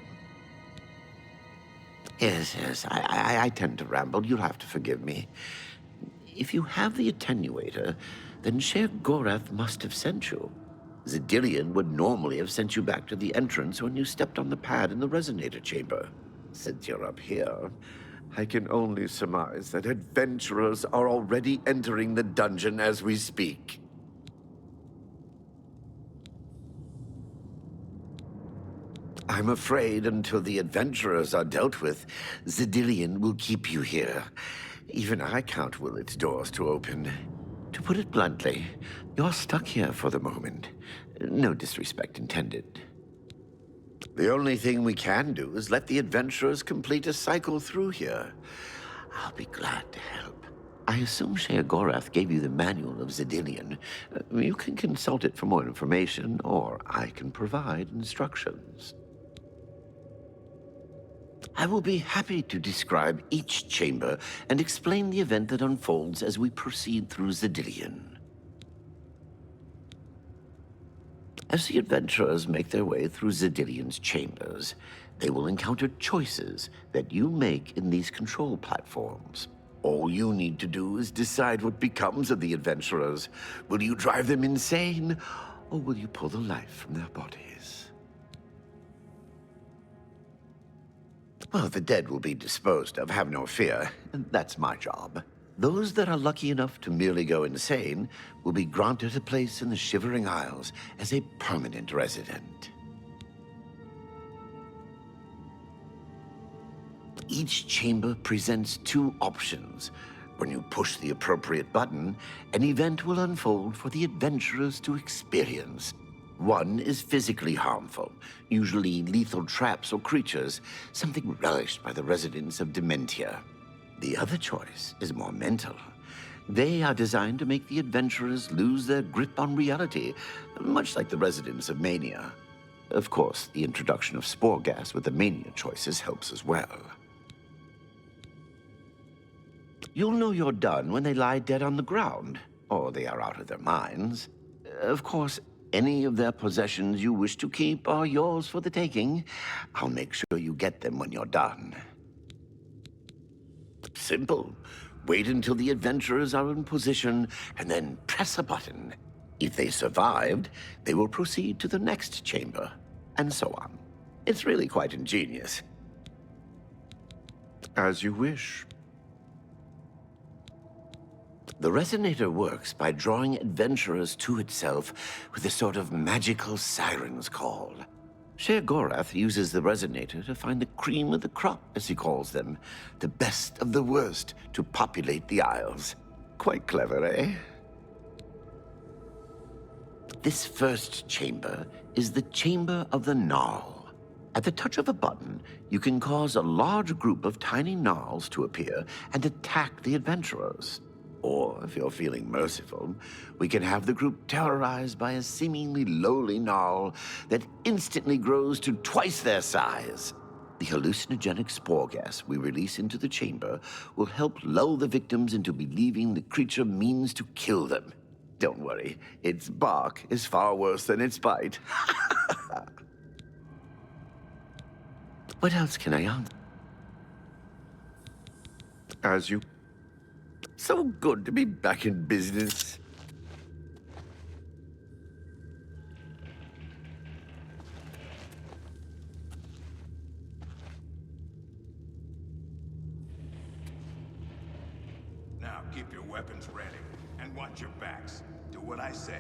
Yes, I tend to ramble. You'll have to forgive me. If you have the attenuator, then Sheogorath must have sent you. Zidillion would normally have sent you back to the entrance when you stepped on the pad in the Resonator chamber. Since you're up here, I can only surmise that adventurers are already entering the dungeon as we speak. I'm afraid until the adventurers are dealt with, Zidillion will keep you here. Even I can't will its doors to open. To put it bluntly, you're stuck here for the moment. No disrespect intended. The only thing we can do is let the adventurers complete a cycle through here. I'll be glad to help. I assume Sheogorath gave you the manual of Zidillion. You can consult it for more information, or I can provide instructions. I will be happy to describe each chamber and explain the event that unfolds as we proceed through Zidillion. As the adventurers make their way through Zidillion's chambers, they will encounter choices that you make in these control platforms. All you need to do is decide what becomes of the adventurers. Will you drive them insane, or will you pull the life from their bodies? Well, the dead will be disposed of, have no fear. That's my job. Those that are lucky enough to merely go insane will be granted a place in the Shivering Isles as a permanent resident. Each chamber presents two options. When you push the appropriate button, an event will unfold for the adventurers to experience. One is physically harmful, usually lethal traps or creatures, something relished by the residents of Dementia. The other choice is more mental. They are designed to make the adventurers lose their grip on reality, much like the residents of Mania. Of course, the introduction of spore gas with the Mania choices helps as well. You'll know you're done when they lie dead on the ground, or they are out of their minds. Of course, any of their possessions you wish to keep are yours for the taking. I'll make sure you get them when you're done. Simple. Wait until the adventurers are in position, and then press a button. If they survived, they will proceed to the next chamber, and so on. It's really quite ingenious. As you wish. The Resonator works by drawing adventurers to itself with a sort of magical siren's call. Sheogorath uses the Resonator to find the cream of the crop, as he calls them, the best of the worst to populate the Isles. Quite clever, eh? This first chamber is the Chamber of the Gnarl. At the touch of a button, you can cause a large group of tiny gnarls to appear and attack the adventurers. Or, if you're feeling merciful, we can have the group terrorized by a seemingly lowly gnarl that instantly grows to twice their size. The hallucinogenic spore gas we release into the chamber will help lull the victims into believing the creature means to kill them. Don't worry, its bark is far worse than its bite. What else can I answer? As you... So good to be back in business. Now keep your weapons ready, and watch your backs. Do what I say,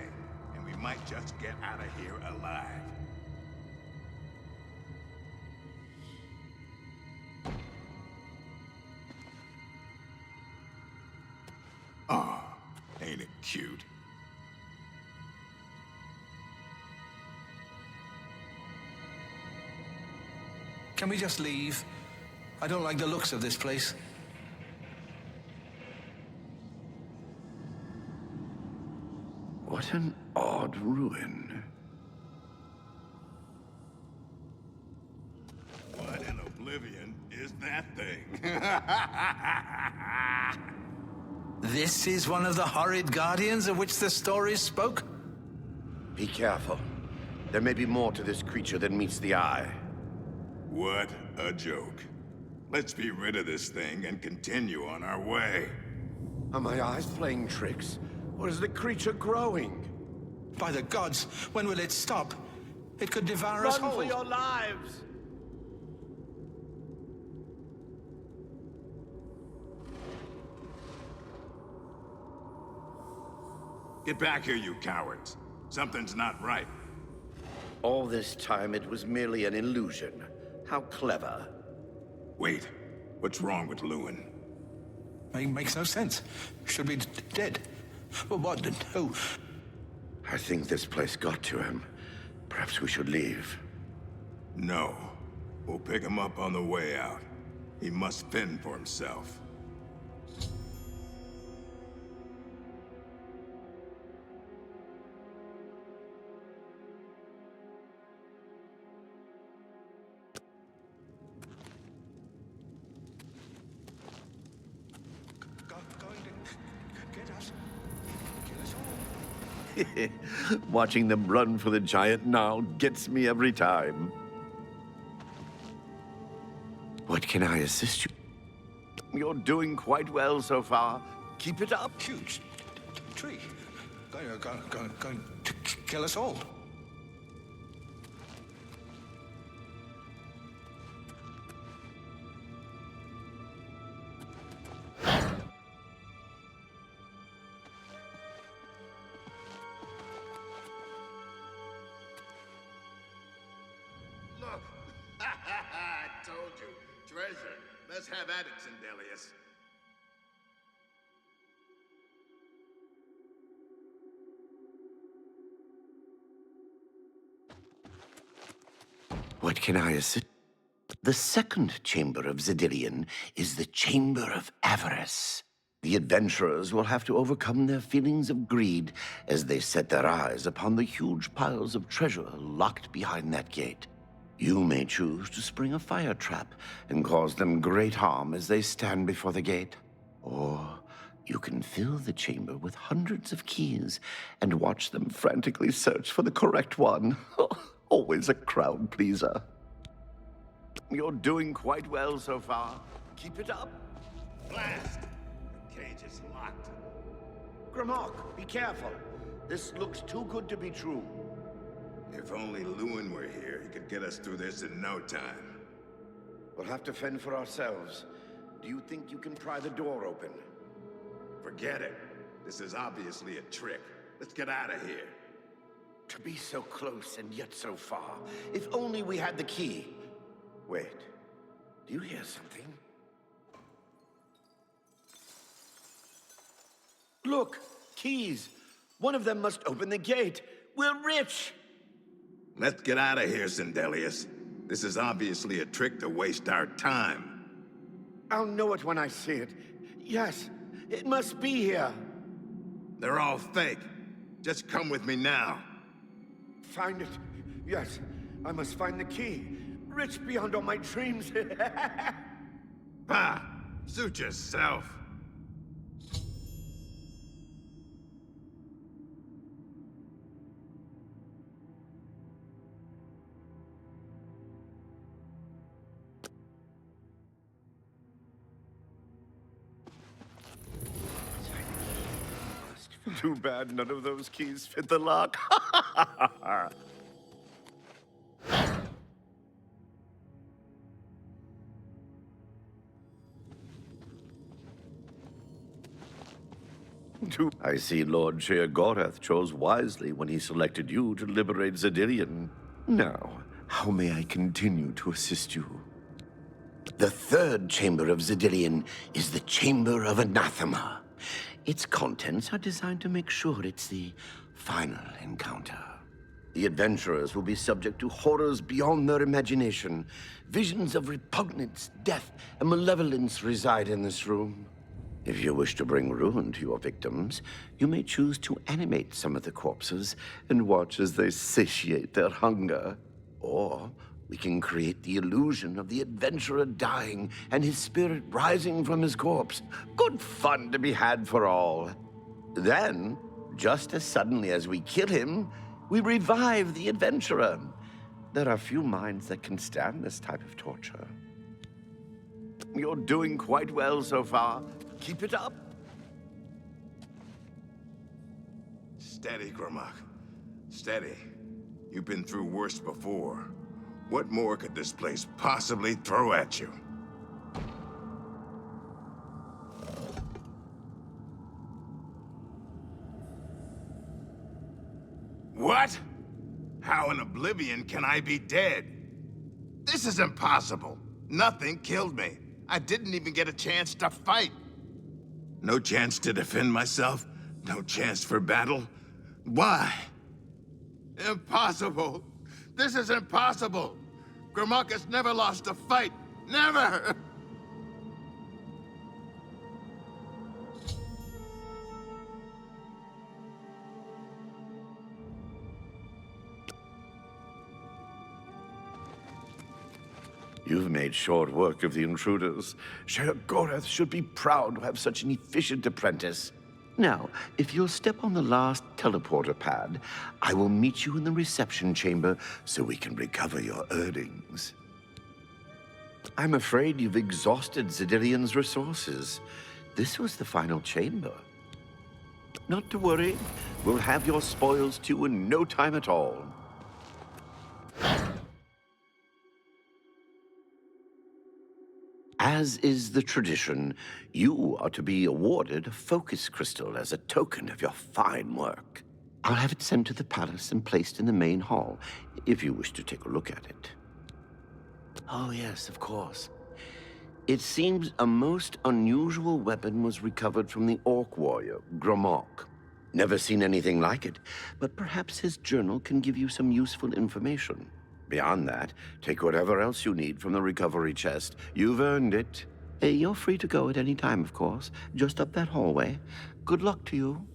and we might just get out of here alive. Oh, ain't it cute? Can we just leave? I don't like the looks of this place. What an odd ruin. What in Oblivion is that thing? This is one of the horrid guardians of which the stories spoke? Be careful. There may be more to this creature than meets the eye. What a joke. Let's be rid of this thing and continue on our way. Are my eyes playing tricks? Or is the creature growing? By the gods, when will it stop? It could devour us Run whole. for your lives! Get back here, you cowards. Something's not right. All this time it was merely an illusion. How clever. Wait, what's wrong with Lewin? Makes no sense. Should be dead. But what? Who? I think this place got to him. Perhaps we should leave. No. We'll pick him up on the way out. He must fend for himself. Watching them run for the giant now gets me every time. What can I assist you? You're doing quite well so far. Keep it up. Huge tree. Going to kill us all. Look! I told you. Treasure. Let's have at it, Sindelius. What can I assist? The second chamber of Zedilian is the Chamber of Avarice. The adventurers will have to overcome their feelings of greed as they set their eyes upon the huge piles of treasure locked behind that gate. You may choose to spring a fire trap and cause them great harm as they stand before the gate. Or you can fill the chamber with hundreds of keys and watch them frantically search for the correct one. Always a crowd pleaser. You're doing quite well so far. Keep it up. Blast! The cage is locked. Grimhawk, be careful. This looks too good to be true. If only Lewin were here, he could get us through this in no time. We'll have to fend for ourselves. Do you think you can pry the door open? Forget it. This is obviously a trick. Let's get out of here. To be so close and yet so far. If only we had the key. Wait. Do you hear something? Look! Keys! One of them must open the gate. We're rich! Let's get out of here, Sindelius. This is obviously a trick to waste our time. I'll know it when I see it. Yes, it must be here. They're all fake. Just come with me now. Find it. Yes, I must find the key. Rich beyond all my dreams. Ha! Suit yourself. Too bad none of those keys fit the lock. I see Lord Sheogorath chose wisely when he selected you to liberate Zedilian. Now, how may I continue to assist you? The third chamber of Zedilian is the Chamber of Anathema. Its contents are designed to make sure it's the final encounter. The adventurers will be subject to horrors beyond their imagination. Visions of repugnance, death, and malevolence reside in this room. If you wish to bring ruin to your victims, you may choose to animate some of the corpses and watch as they satiate their hunger. Or we can create the illusion of the adventurer dying and his spirit rising from his corpse. Good fun to be had for all. Then, just as suddenly as we kill him, we revive the adventurer. There are few minds that can stand this type of torture. You're doing quite well so far. Keep it up. Steady, Grimlock. Steady. You've been through worse before. What more could this place possibly throw at you? What? How in Oblivion can I be dead? This is impossible. Nothing killed me. I didn't even get a chance to fight. No chance to defend myself? No chance for battle? Why? Impossible. This is impossible. Grimlock has never lost a fight. Never! You've made short work of the intruders. Sheogorath should be proud to have such an efficient apprentice. Now, if you'll step on the last teleporter pad, I will meet you in the reception chamber so we can recover your earnings. I'm afraid you've exhausted Zedilian's resources. This was the final chamber. Not to worry, we'll have your spoils too in no time at all. As is the tradition, you are to be awarded a focus crystal as a token of your fine work. I'll have it sent to the palace and placed in the main hall, if you wish to take a look at it. Oh yes, of course. It seems a most unusual weapon was recovered from the orc warrior, Grimlock. Never seen anything like it, but perhaps his journal can give you some useful information. Beyond that, take whatever else you need from the recovery chest. You've earned it. You're free to go at any time, of course. Just up that hallway. Good luck to you.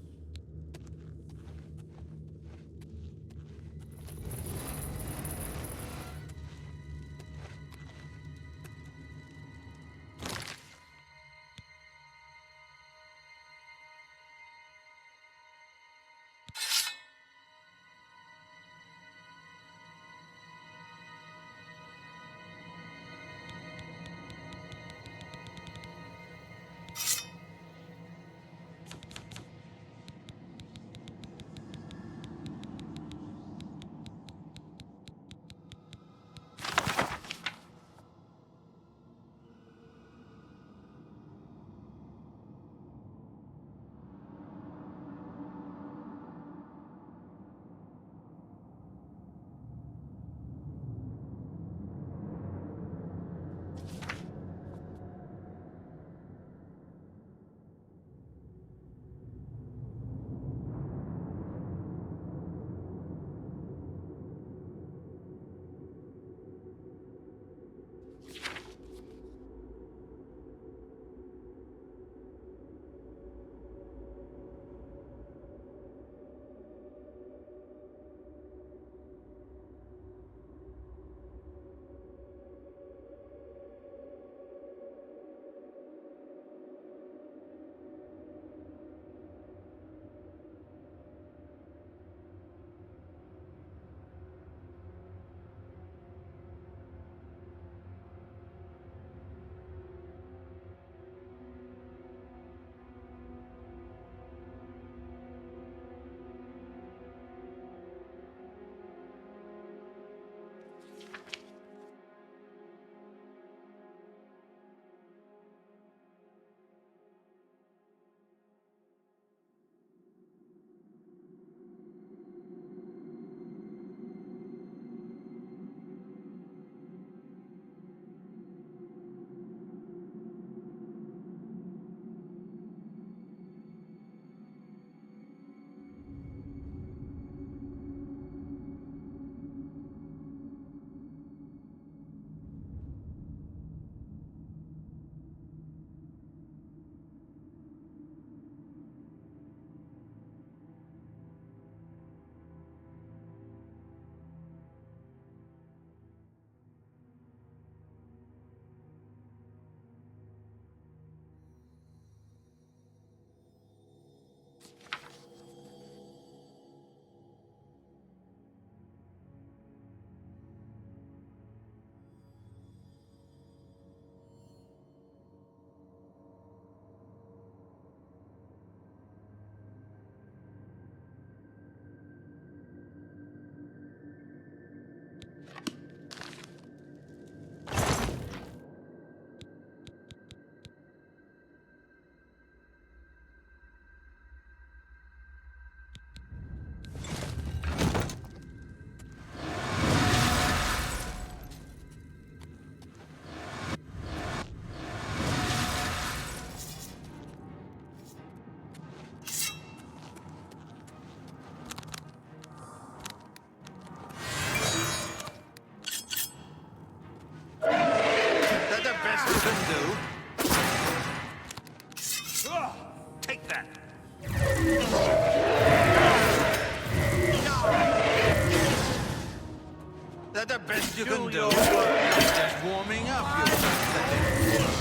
That the best you can do. Just warming up, you pathetic worm.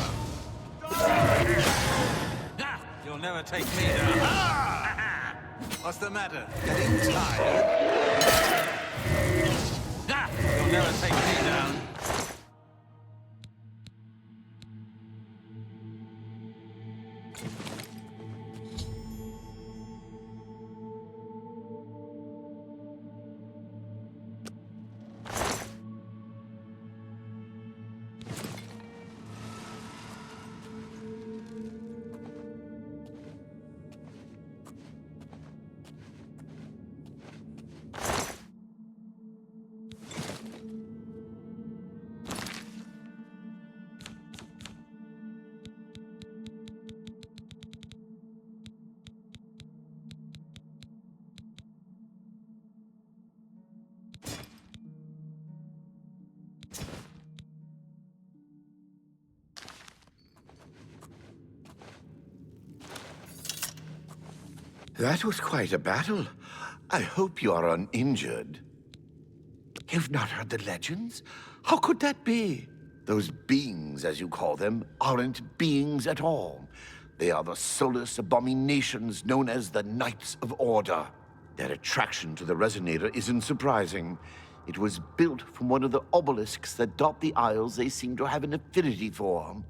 You'll never take me down. What's the matter? Getting tired? You'll never take me down. That was quite a battle. I hope you are uninjured. You've not heard the legends? How could that be? Those beings, as you call them, aren't beings at all. They are the soulless abominations known as the Knights of Order. Their attraction to the Resonator isn't surprising. It was built from one of the obelisks that dot the Isles they seem to have an affinity for.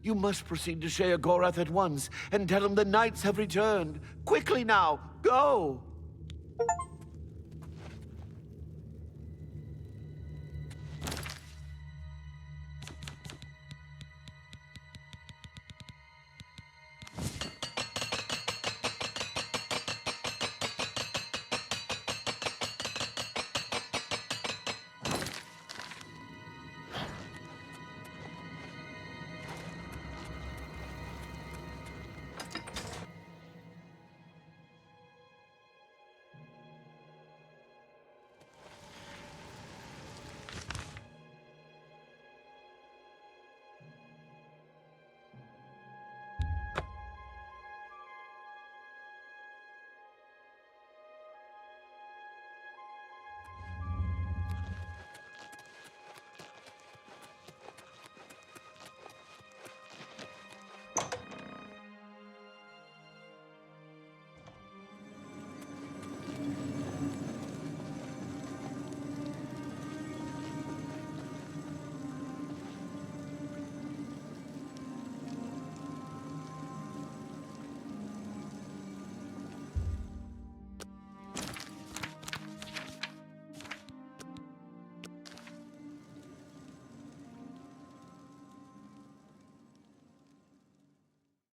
You must proceed to Sheogorath at once and tell him the Knights have returned. Quickly now, go!